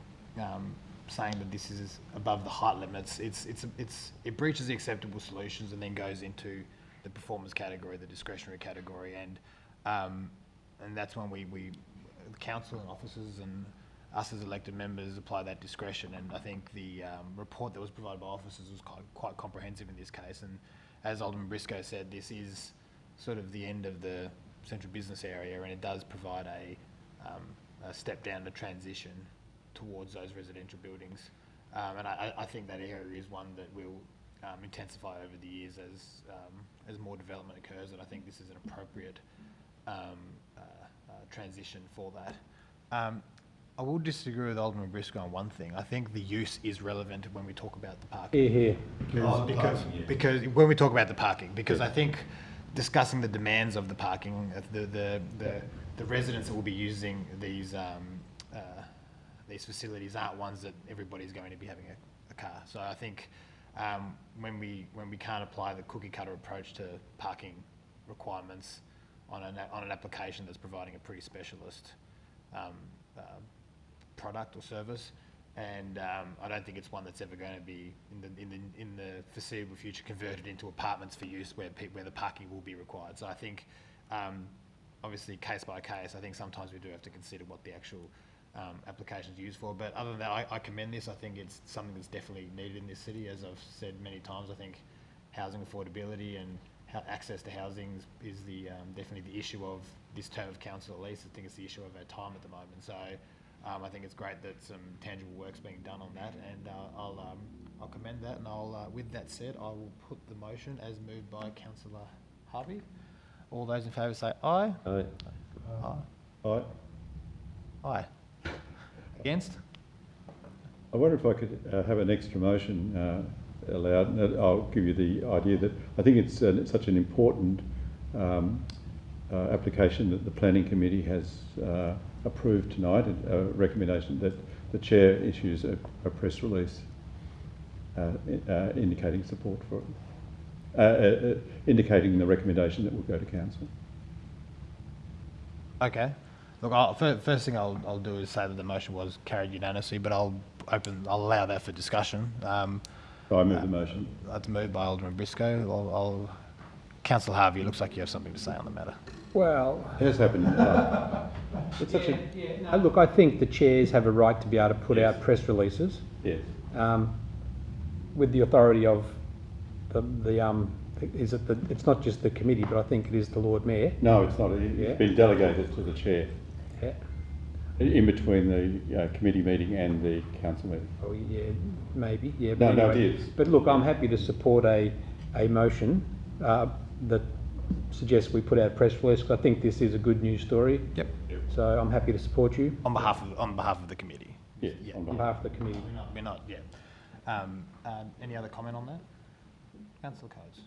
saying that this is above the height limits. It breaches the acceptable solutions and then goes into the performance category, the discretionary category, and that's when we the council and officers and us as elected members apply that discretion. And I think the report that was provided by officers was quite comprehensive in this case. And as Alderman Briscoe said, this is sort of the end of the central business area, and it does provide a step down, the transition towards those residential buildings. And I think that area is one that will intensify over the years as more development occurs, and I think this is an appropriate transition for that. I will disagree with Alderman Briscoe on one thing. I think the use is relevant when we talk about the parking. Here. Because when we talk about the parking, because I think discussing the demands of the parking, the residents that will be using these facilities aren't ones that everybody's going to be having a car. So I think when we can't apply the cookie cutter approach to parking requirements on an application that's providing a pretty specialist product or service, and I don't think it's one that's ever going to be in the foreseeable future converted into apartments for use where the parking will be required. So I think obviously case by case, I think sometimes we do have to consider what the actual application is used for. But other than that, I commend this. I think it's something that's definitely needed in this city. As I've said many times, I think housing affordability and access to housing is definitely the issue of this term of council, at least. I think it's the issue of our time at the moment. So I think it's great that some tangible work's being done on that, and I'll commend that. And with that said, I will put the motion as moved by Councillor Harvey. All those in favour say aye. Aye. Aye. Aye. Against? I wonder if I could have an extra motion allowed. I'll give you the idea that I think it's such an important application that the Planning Committee has approved tonight, a recommendation that the Chair issues a press release indicating support for it, indicating the recommendation that will go to Council. Okay. Look, first thing I'll do is say that the motion was carried unanimously, but I'll allow that for discussion. I move the motion. That's moved by Alderman Briscoe. Councillor Harvey, it looks like you have something to say on the matter. Well, It has happened in the past. it's such look, I think the chairs have a right to be able to put out press releases Yes. with the authority of it's not just the committee, but I think it is the Lord Mayor. No, it's not. It's Yeah. been delegated to the chair Yeah. in between the committee meeting and the council meeting. Oh, yeah, maybe, yeah. No, But no, anyway, it is. But look, I'm happy to support a motion that suggests we put out a press release, because I think this is a good news story. Yep. So I'm happy to support you On behalf of the committee. Yes, Yeah. on on behalf of the committee. We're not, yeah. Any other comment on that? Councillor Coates.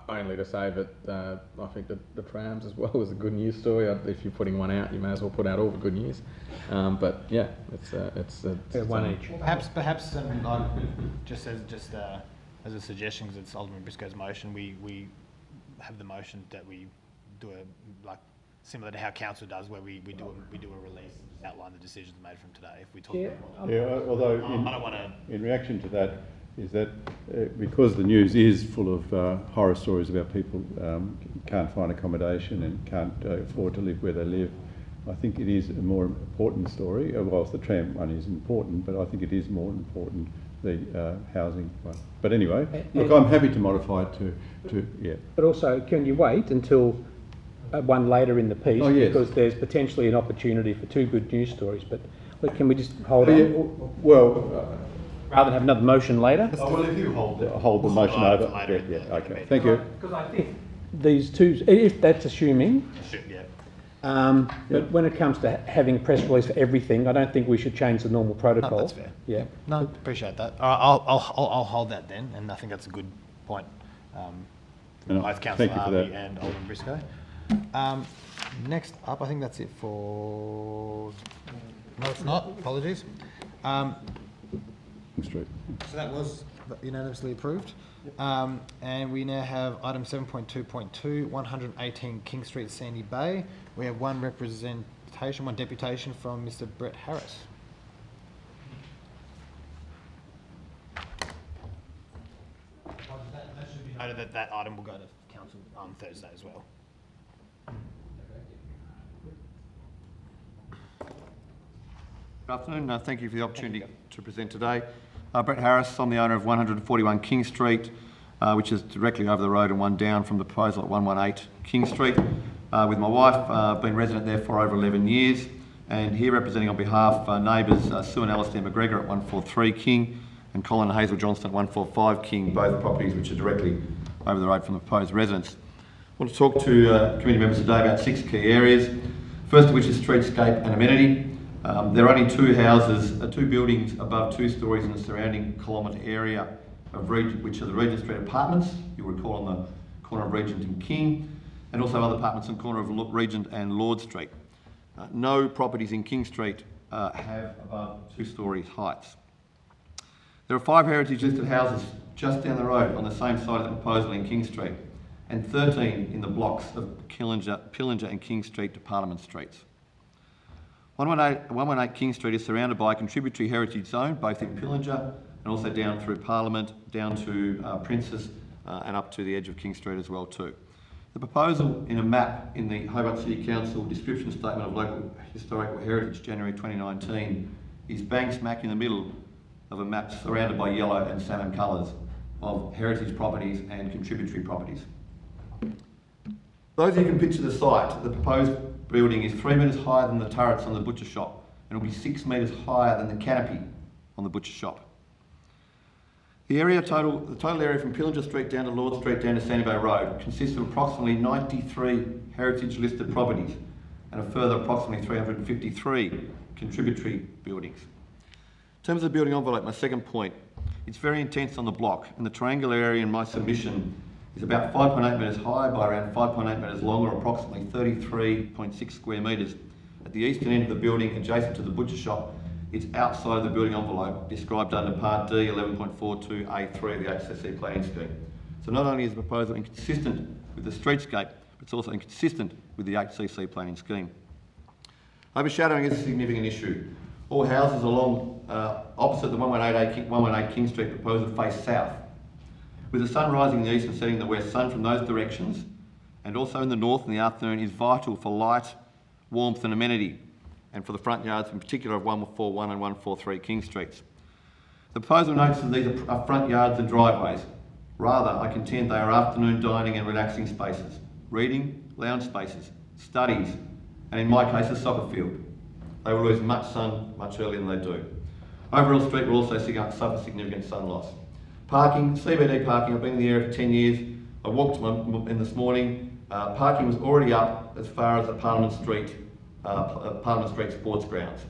Only to say that I think that the trams as well is a good news story. If you're putting one out, you may as well put out all the good news. But yeah, it's One each. Perhaps, just as a suggestion, because it's Alderman Briscoe's motion, we have the motion that we do similar to how council does, where we do a release and outline the decisions made from today. If we talk about Yeah, although I don't want to. in reaction to that, is that because the news is full of horror stories about people can't find accommodation and can't afford to live where they live, I think it is a more important story. Whilst the tram one is important, but I think it is more important, the housing one. But anyway, look, I'm happy to modify it to yeah. But also, can you wait until one later in the piece? Oh, yes. Because there's potentially an opportunity for two good news stories. But look, can we just hold on? Yeah, well, Rather than have another motion later? well, if you hold the motion over, later yeah, in the okay, meeting. thank you. Because I think these two, if that's assuming, Yeah. but when it comes to having a press release for everything, I don't think we should change the normal protocol. No, that's fair. Yeah. No, appreciate that. I'll hold that then, and I think that's a good point. And Both Councillor thank you for Harvey that. and Alderman Briscoe. Next up, I think that's it for. No, it's not. Apologies. Street. So that was unanimously approved. And we now have item 7.2.2, 118 King Street, Sandy Bay. We have one deputation from Mr. Brett Harris. That should be noted that item will go to council on Thursday as well. Good afternoon. Thank you for the opportunity to present today. Brett Harris, I'm the owner of 141 King Street, which is directly over the road and one down from the proposal at 118 King Street. With my wife, been resident there for over 11 years, and here representing on behalf of neighbours Sue and Alistair McGregor at 143 King and Colin and Hazel Johnston at 145 King, both properties which are directly over the road from the proposed residence. I want to talk to committee members today about 6 key areas, first of which is Streetscape and Amenity. There are only 2 houses, 2 buildings above 2 storeys in the surrounding kilometre area of which are the Regent Street apartments, you'll recall on the corner of Regent and King, and also other apartments on the corner of Regent and Lord Street. No properties in King Street have above 2 stories heights. There are 5 heritage listed houses just down the road on the same side of the proposal in King Street, and 13 in the blocks of Pillinger and King Street to Parliament Streets. 118 King Street is surrounded by a contributory heritage zone, both in Pillinger and also down through Parliament, down to Princess and up to the edge of King Street as well too. The proposal in a map in the Hobart City Council description statement of local historical heritage January 2019 is bang smack in the middle of a map surrounded by yellow and salmon colours of heritage properties and contributory properties. Those who can picture the site, the proposed building is 3 metres higher than the turrets on the butcher shop and will be 6 metres higher than the canopy on the butcher shop. The total area from Pillinger Street down to Lord Street down to Sandy Bay Road consists of approximately 93 heritage listed properties and a further approximately 353 contributory buildings. In terms of the building envelope, my second point, it's very intense on the block, and the triangular area in my submission is about 5.8 metres high by around 5.8 metres long, or approximately 33.6 square metres. At the eastern end of the building, adjacent to the butcher shop, it's outside of the building envelope, described under Part D 11.42A3 of the HCC planning scheme. So not only is the proposal inconsistent with the streetscape, but it's also inconsistent with the HCC planning scheme. Overshadowing is a significant issue. All houses along opposite the 118 King Street proposal face south. With the sun rising in the east and setting in the west, sun from those directions and also in the north in the afternoon is vital for light, warmth and amenity, and for the front yards in particular of 141 and 143 King Streets. The proposal notes that these are front yards and driveways. Rather, I contend they are afternoon dining and relaxing spaces, reading, lounge spaces, studies, and in my case a soccer field. They will lose much sun much earlier than they do. Overall Street will also suffer significant sun loss. Parking, CBD parking, I've been in the area for 10 years. I walked in this morning. Parking was already up as far as the Parliament Street sports grounds.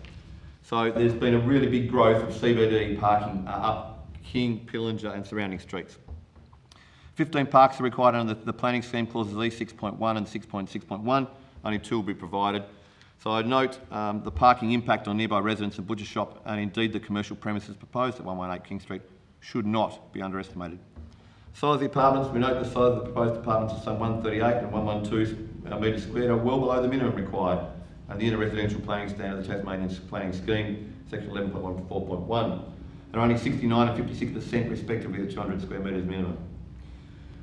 So there's been a really big growth of CBD parking up King, Pillinger and surrounding streets. 15 parks are required under the planning scheme clauses E 6.1 and 6.6.1. Only 2 will be provided. So I note the parking impact on nearby residents and butcher shop, and indeed the commercial premises proposed at 118 King Street should not be underestimated. Size of the apartments, we note the size of the proposed apartments are some 138 and 112 metres squared are well below the minimum required and the inner residential planning standard of the Tasmanian planning scheme, section 11.14.1, and only 69 and 56% respectively the 200 square metres minimum.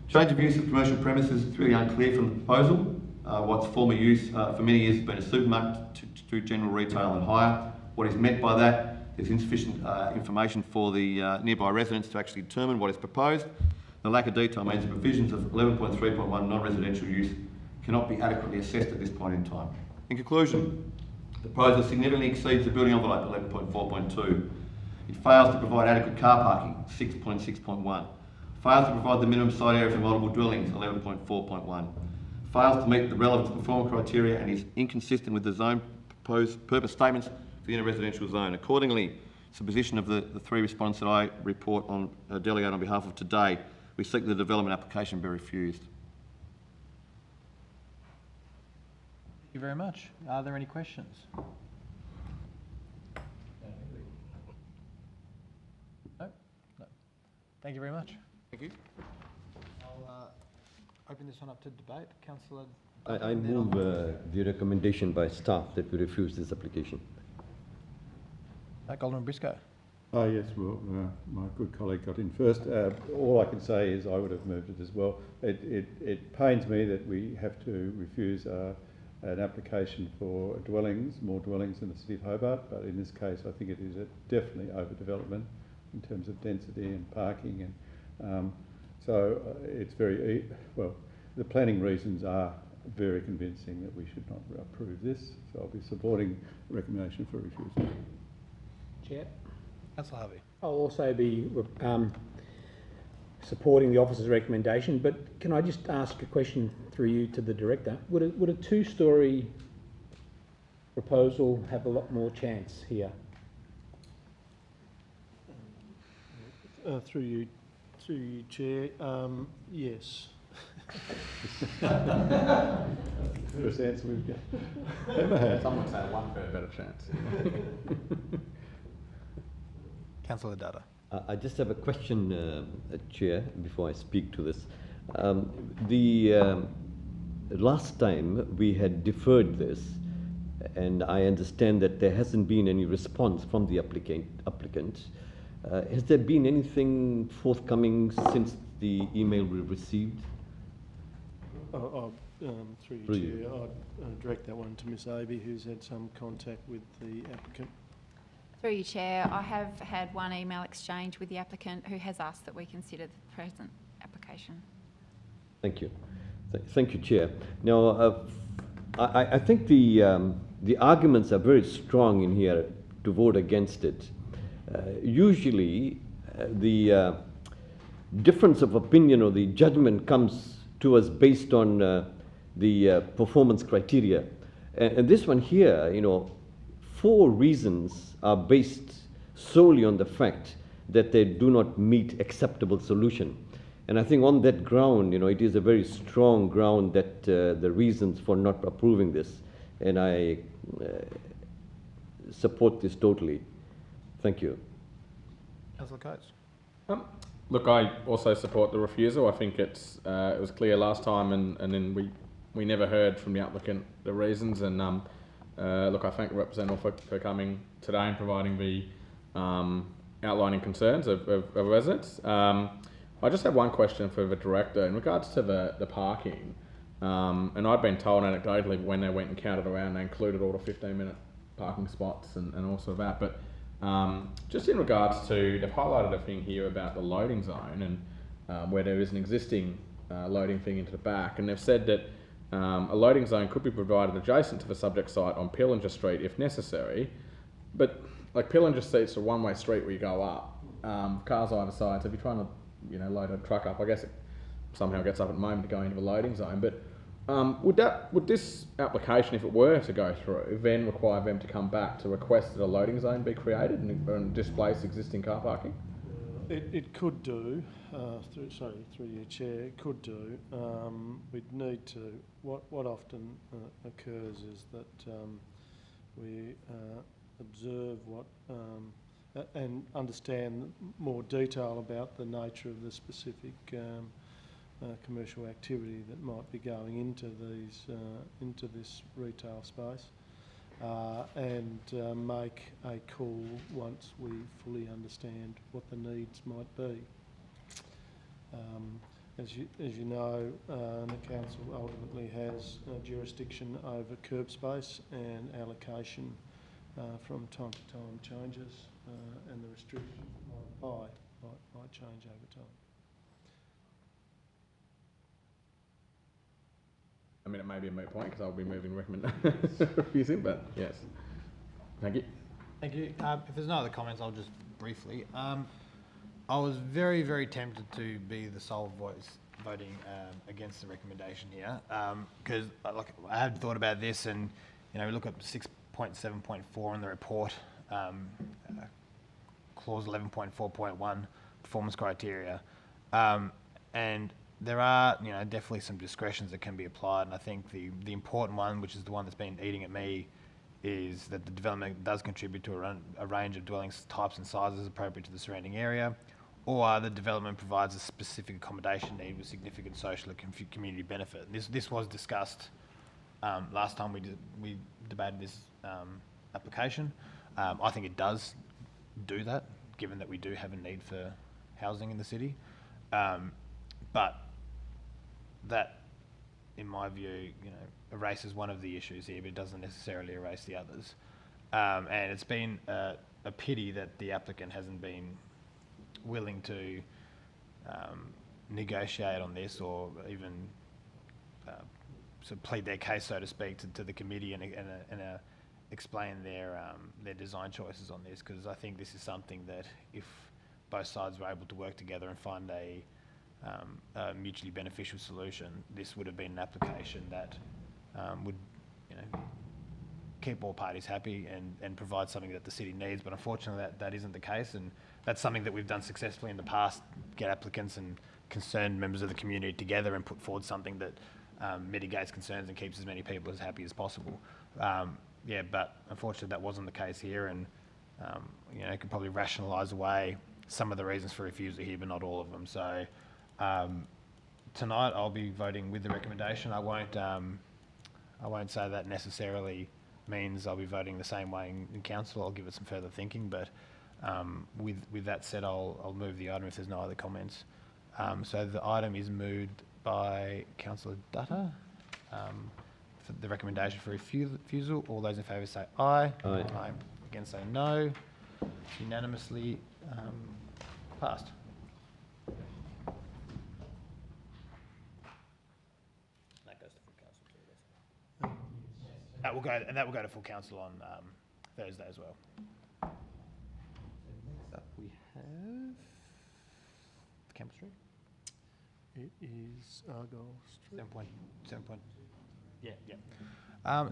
Change of use of commercial premises is really unclear from the proposal. What's former use for many years has been a supermarket to general retail and hire. What is meant by that? There's insufficient information for the nearby residents to actually determine what is proposed. The lack of detail means the provisions of 11.3.1 non-residential use cannot be adequately assessed at this point in time. In conclusion, the proposal significantly exceeds the building envelope 11.4.2. It fails to provide adequate car parking 6.6.1. Fails to provide the minimum site area for multiple dwellings 11.4.1. Fails to meet the relevant performance criteria and is inconsistent with the zone proposed purpose statements for the inner residential zone. Accordingly, it's the position of the 3 respondents that I report on, delegate on behalf of today. We seek the development application be refused. Thank you very much. Are there any questions? No? No. Thank you very much. Thank you. I'll open this one up to debate. Councillor. I move the recommendation by staff that we refuse this application. Alderman Briscoe. Oh yes, well, my good colleague got in first. All I can say is I would have moved it as well. It pains me that we have to refuse an application for dwellings, more dwellings in the City of Hobart, but in this case I think it is definitely overdevelopment in terms of density and parking, and so it's very, well, the planning reasons are very convincing that we should not approve this, so I'll be supporting the recommendation for refusal. Chair. Councillor Harvey. I'll also be supporting the officer's recommendation, but can I just ask a question through you to the director? Would a 2-storey proposal have a lot more chance here? Through you, Chair, yes. First answer we've got. Never had. Someone say 1/3 better chance. Councillor Dada. I just have a question, Chair, before I speak to this. The last time we had deferred this, and I understand that there hasn't been any response from the applicant. Has there been anything forthcoming since the email we received? Through you, Chair, I'll direct that one to Ms Aby, who's had some contact with the applicant. Through you, Chair, I have had one email exchange with the applicant who has asked that we consider the present application. Thank you. Thank you, Chair. Now, I think the arguments are very strong in here to vote against it. Usually, the difference of opinion or the judgment comes to us based on the performance criteria. And this one here, 4 reasons are based solely on the fact that they do not meet acceptable solution. And I think on that ground, it is a very strong ground that the reasons for not approving this, and I support this totally. Thank you. Councillor Coates. Look, I also support the refusal. I think it was clear last time, and then we never heard from the applicant the reasons. And look, I thank the representative for coming today and providing the outlining concerns of residents. I just have one question for the director in regards to the parking. And I'd been told anecdotally when they went and counted around, they included all the 15-minute parking spots and also that. But just in regards to, they've highlighted a thing here about the loading zone and where there is an existing loading thing into the back, and they've said that a loading zone could be provided adjacent to the subject site on Pillinger Street if necessary. But like Pillinger Street's a one-way street where you go up, cars either side. So if you're trying to, load a truck up, I guess it somehow gets up at the moment to go into the loading zone. But would this application, if it were to go through, then require them to come back to request that a loading zone be created and displace existing car parking? It could do, through your chair, it could do. We'd need to, what often occurs is that we observe what and understand more detail about the nature of the specific commercial activity that might be going into this retail space, and make a call once we fully understand what the needs might be. As you know, the council ultimately has jurisdiction over curb space, and allocation from time to time changes, and the restrictions might change over time. I mean, it may be a moot point because I'll be moving refusing, but yes. Thank you. Thank you. If there's no other comments, I'll just briefly. I was very, very tempted to be the sole voice voting against the recommendation here, because I had thought about this, and we look at 6.7.4 in the report, clause 11.4.1 performance criteria, and there are definitely some discretions that can be applied, and I think the important one, which is the one that's been eating at me, is that the development does contribute to a range of dwelling types and sizes appropriate to the surrounding area, or the development provides a specific accommodation need with significant social and community benefit. This was discussed last time we debated this application. I think it does do that, given that we do have a need for housing in the city. But that, in my view, erases one of the issues here, but it doesn't necessarily erase the others. And it's been a pity that the applicant hasn't been willing to negotiate on this, or even sort of plead their case, so to speak, to the committee and explain their design choices on this, because I think this is something that if both sides were able to work together and find a mutually beneficial solution, this would have been an application that would keep all parties happy and provide something that the city needs. But unfortunately that isn't the case, and that's something that we've done successfully in the past, get applicants and concerned members of the community together and put forward something that mitigates concerns and keeps as many people as happy as possible. But unfortunately that wasn't the case here, and you could probably rationalise away some of the reasons for refusal here, but not all of them. So tonight I'll be voting with the recommendation. I won't say that necessarily means I'll be voting the same way in council. I'll give it some further thinking, but with that said, I'll move the item if there's no other comments. So the item is moved by Councillor Dutta. For the recommendation for refusal. All those in favour say aye. Aye. Aye. Against say no. Unanimously passed. That goes to full council too. That will go to full council on Thursday as well. Up we have Campbell Street. It is Argyle Street. 7 point. Yeah.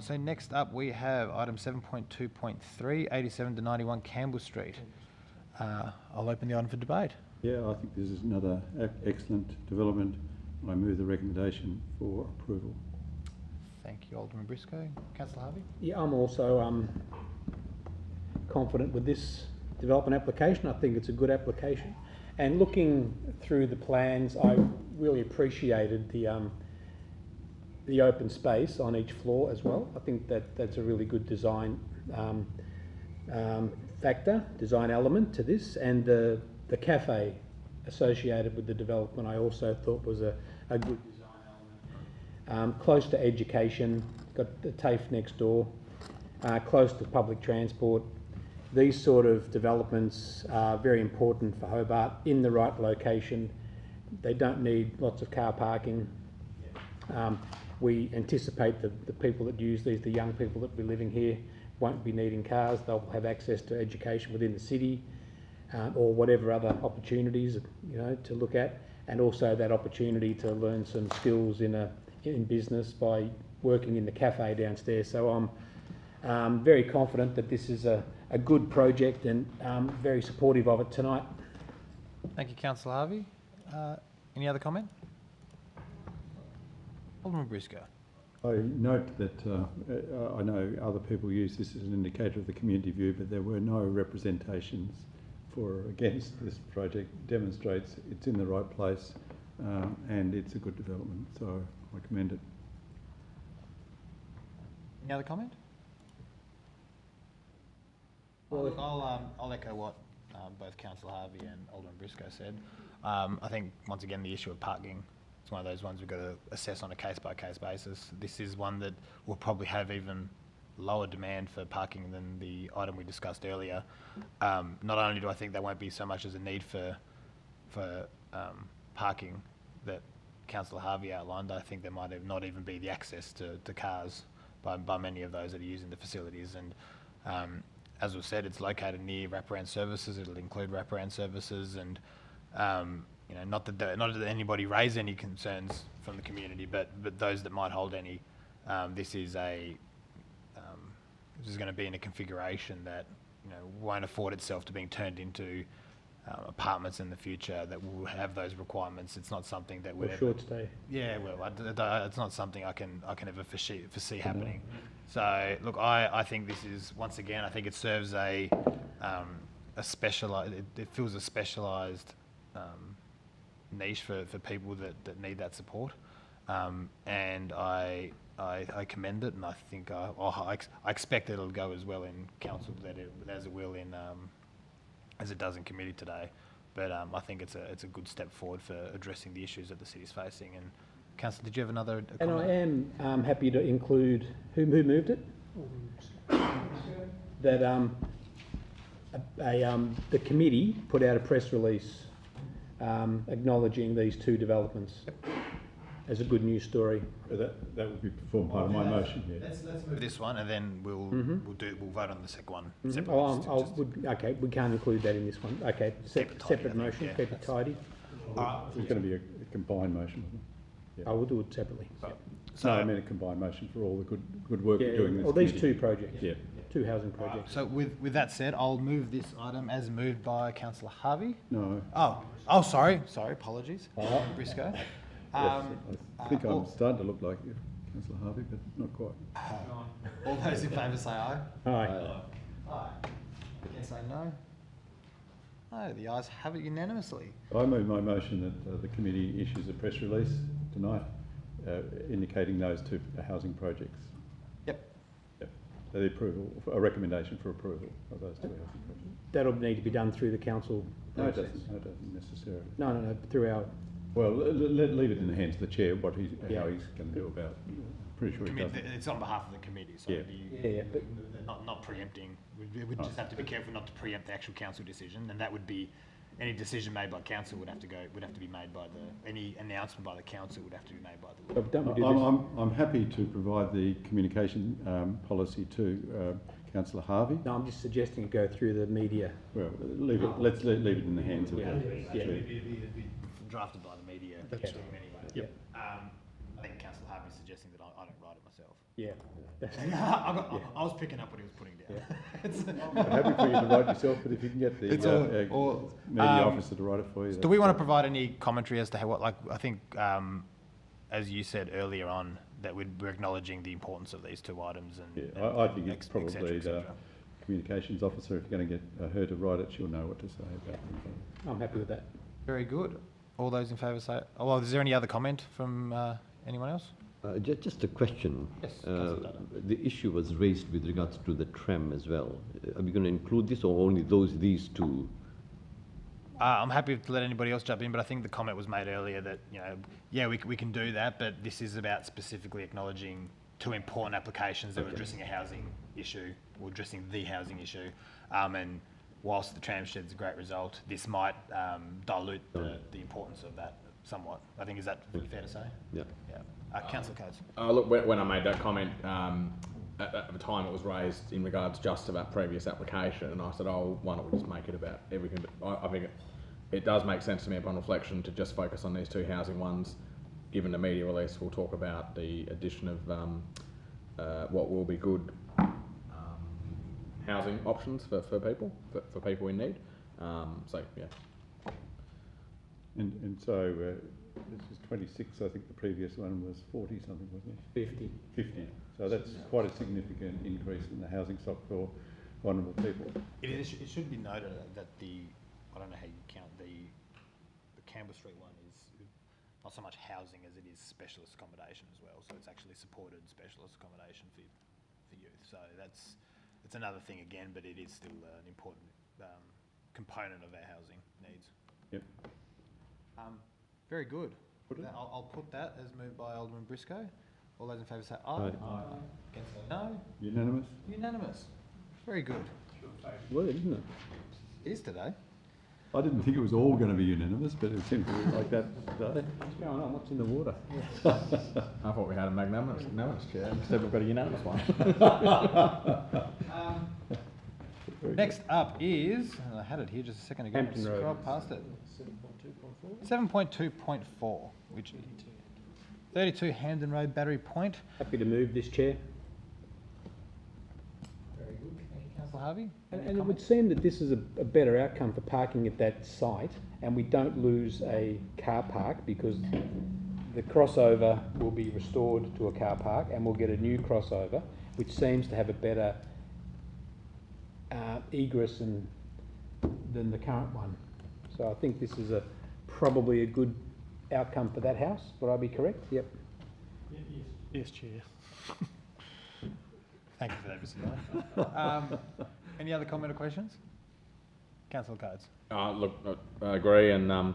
So next up we have item 7.2.3, 87 to 91 Campbell Street. I'll open the item for debate. Yeah, I think this is another excellent development. I move the recommendation for approval. Thank you, Alderman Briscoe. Councillor Harvey? Yeah, I'm also confident with this development application. I think it's a good application. And looking through the plans, I really appreciated the open space on each floor as well. I think that's a really good design design element to this, and the cafe associated with the development I also thought was a good design close to education, got the TAFE next door, close to public transport. These sort of developments are very important for Hobart, in the right location. They don't need lots of car parking. We anticipate the people that use these, the young people that will be living here, won't be needing cars. They'll have access to education within the city, or whatever other opportunities, you know, to look at, and also that opportunity to learn some skills in business by working in the cafe downstairs. So I'm very confident that this is a good project, and very supportive of it tonight. Thank you, Councillor Harvey. Any other comment? Alderman Briscoe. I note that I know other people use this as an indicator of the community view, but there were no representations for or against this project. Demonstrates it's in the right place, and it's a good development, so I commend it. Any other comment? Well, I'll echo what both Councillor Harvey and Alderman Briscoe said. I think, once again, the issue of parking, it's one of those ones we've got to assess on a case-by-case basis. This is one that will probably have even lower demand for parking than the item we discussed earlier. Not only do I think there won't be so much as a need for parking that Councillor Harvey outlined, I think there might not even be the access to cars by many of those that are using the facilities. And as we've said, it's located near wraparound services. It'll include wraparound services, and you know, not that anybody raised any concerns from the community, but those that might hold any. This is going to be in a configuration that, you know, won't afford itself to being turned into apartments in the future that will have those requirements. It's not something that would short stay. Yeah, well, it's not something I can ever foresee happening. So look, I think this is, once again, I think it serves a specialised. It fills a specialised niche for people that need that support, and I commend it, and I think I expect it'll go as well in council as it will in as it does in committee today. But I think it's a good step forward for addressing the issues that the city's facing. And Councillor, did you have another comment? And I am happy to include who moved it. That the committee put out a press release acknowledging these two developments as a good news story. That would be formed part of my motion. Yeah. Let's move this one, and then we'll vote on the second one separately. Okay, we can't include that in this one. Okay, separate motion, keep it tidy. It's going to be a combined motion, isn't it? Yeah. I will do it separately. So I mean a combined motion for all the good work we're doing. Well, these two projects. Yeah. Two housing projects. So with that said, I'll move this item as moved by Councillor Harvey. No. Oh, sorry, apologies, Briscoe. Yes, I think I'm starting to look like you, Councillor Harvey, but not quite. All those in favour say aye. Aye. Aye. Against say no. No, the ayes have it unanimously. I move my motion that the committee issues a press release tonight indicating those two housing projects. Yep. The approval, a recommendation for approval of those two housing projects. That'll need to be done through the council process. No, it doesn't necessarily. No, through our... Well, leave it in the hands of the chair how he's going to do about it. Pretty sure he does. It's on behalf of the committee, so but not preempting. We'd just have to be careful not to preempt the actual council decision, and that would be any decision made by council would have to be made by any announcement by the council would have to be made by the. But don't we do this? I'm happy to provide the communication policy to Councillor Harvey. No, I'm just suggesting it go through the media. Well, let's leave it in the hands of It'd be drafted by the media. Okay. Anyway. Yep. I think Councillor Harvey is suggesting that I don't write it myself. Yeah. I was picking up what he was putting down. I'm happy for you to write yourself, but if you can get the media officer to write it for you. Do we want to provide any commentary as to how, I think, as you said earlier on, that we're acknowledging the importance of these two items. And I think it's probably the communications officer, if you're going to get her to write it, she'll know what to say about it. I'm happy with that. Very good. All those in favour say... Oh, well, is there any other comment from anyone else? Just a question. Yes, the issue was raised with regards to the tram as well. Are we going to include this or only these two? I'm happy to let anybody else jump in, but I think the comment was made earlier that, you know, yeah, we can do that, but this is about specifically acknowledging two important applications that are addressing a housing issue, or addressing the housing issue. And whilst the tram shed's a great result, this might dilute the importance of that somewhat. I think, is that fair to say? Yeah. Yeah. Councillor Coates. Look, when I made that comment, at the time it was raised in regards just to that previous application, and I said, oh, why don't we just make it about everything? But I think it does make sense to me upon reflection to just focus on these two housing ones. Given the media release, we'll talk about the addition of what will be good housing options for people in need. So, yeah. And so this is 26, I think the previous one was 40 something, wasn't it? 50. So that's quite a significant increase in the housing stock for vulnerable people. It should be noted that I don't know how you count, the Campbell Street one is not so much housing as it is specialist accommodation as well. So it's actually supported specialist accommodation for youth. So it's another thing again, but it is still an important component of our housing needs. Yep. Very good. I'll put that as moved by Alderman Briscoe. All those in favour say aye. Against say no. Unanimous? Unanimous. Very good. Well, isn't it? It is today. I didn't think it was all going to be unanimous, but it seemed to be like that today. What's going on? What's in the water? I thought we had a magnanimous chair. Instead we've got a unanimous one. Next up is, and I had it here just a second ago. Hampton Road. Scroll past it. 7.2.4, which 32 Hampton Road, Battery Point. Happy to move this, Chair. Very good. Thank you, Councillor Harvey. And it would seem that this is a better outcome for parking at that site, and we don't lose a car park because the crossover will be restored to a car park, and we'll get a new crossover, which seems to have a better egress than the current one. So I think this is probably a good outcome for that house. Would I be correct? Yep. Yes, Chair. Thank you for that, Mr. Knight. Any other comment or questions? Councillor Coates. Look, I agree, and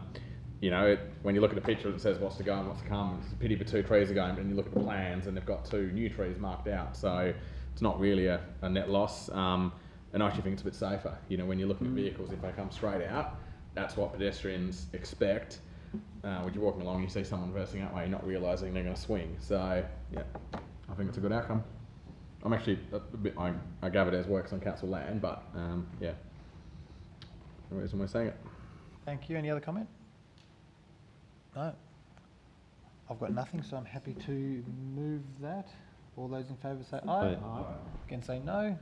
you know, when you look at a picture that says what's to go and what's to come, it's a pity the 2 trees are going, but then you look at the plans and they've got 2 new trees marked out, so it's not really a net loss. And I actually think it's a bit safer. You know, when you're looking at vehicles, if they come straight out, that's what pedestrians expect. When you're walking along, you see someone reversing that way, you're not realising they're going to swing. So, yeah, I think it's a good outcome. I'm actually a bit, I gather there's works on council land, but yeah, the reason we're saying it. Thank you. Any other comment? No. I've got nothing, so I'm happy to move that. All those in favour say aye. Aye. Again say no.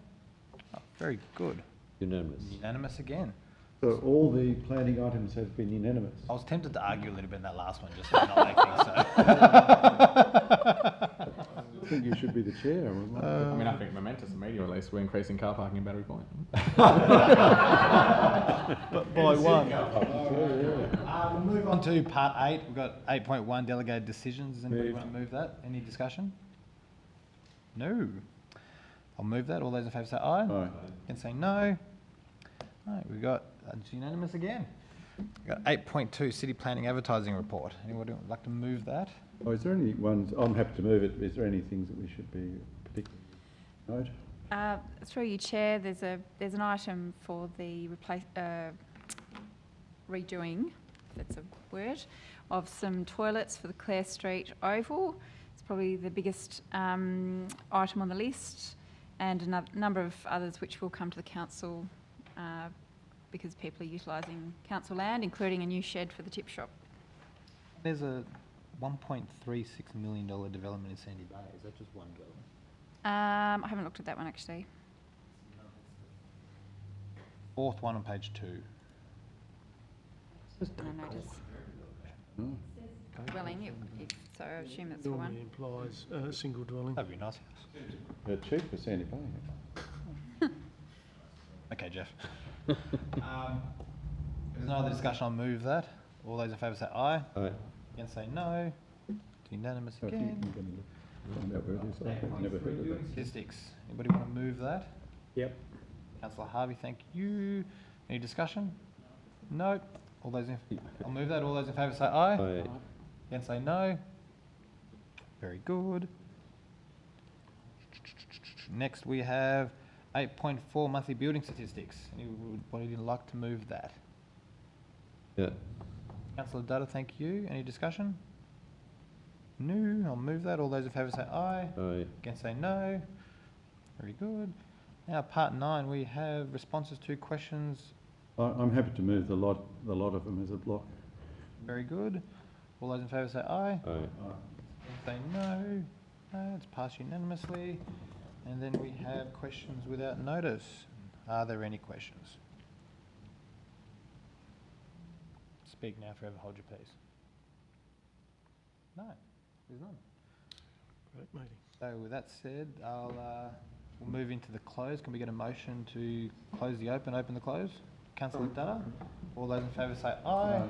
Oh, very good. Unanimous. Unanimous again. So all the planning items have been unanimous? I was tempted to argue a little bit in that last one, just for not making so. I think you should be the chair. I mean, I think momentous media release, we're increasing car parking in Battery Point. But by one. We'll move on to part 8. We've got 8.1 delegated decisions. Does anybody want to move that? Any discussion? No. I'll move that. All those in favour say aye. Aye. Can say no. Right, we've got it's unanimous again. We've got 8.2 City Planning Advertising Report. Anybody would like to move that? Oh, is there any ones, I'm happy to move it, is there any things that we should be particularly note? Through you, Chair, there's an item for the redoing, if that's a word, of some toilets for the Clare Street Oval. It's probably the biggest item on the list, and a number of others which will come to the council because people are utilising council land, including a new shed for the tip shop. There's a $1.36 million development in Sandy Bay. Is that just one development? I haven't looked at that one actually. Fourth one on page 2. I noticed. Dwelling, so I assume that's the one. Normally implies a single dwelling. That'd be a nice house. They're cheap for Sandy Bay. Okay, Jeff. If there's no other discussion, I'll move that. All those in favour say aye. Aye. Against say no. It's unanimous again. Find out where it is. I've never heard of that. Statistics. Anybody want to move that? Yep. Councillor Harvey, thank you. Any discussion? No. All those in, I'll move that. All those in favour say aye. Aye. Against say no. Very good. Next we have 8.4 monthly building statistics. Anybody would like to move that? Yeah. Councillor Dutta, thank you. Any discussion? No, I'll move that. All those in favour say aye. Aye. Against say no. Very good. Now part 9, we have responses to questions. I'm happy to move the lot of them as a block. Very good. All those in favour say aye. Aye. Say no. No, it's passed unanimously. And then we have questions without notice. Are there any questions? Speak now, forever hold your peace. No, there's none. Great meeting. So with that said, we'll move into the close. Can we get a motion to close the open the close? Councillor Dutta. All those in favour say aye.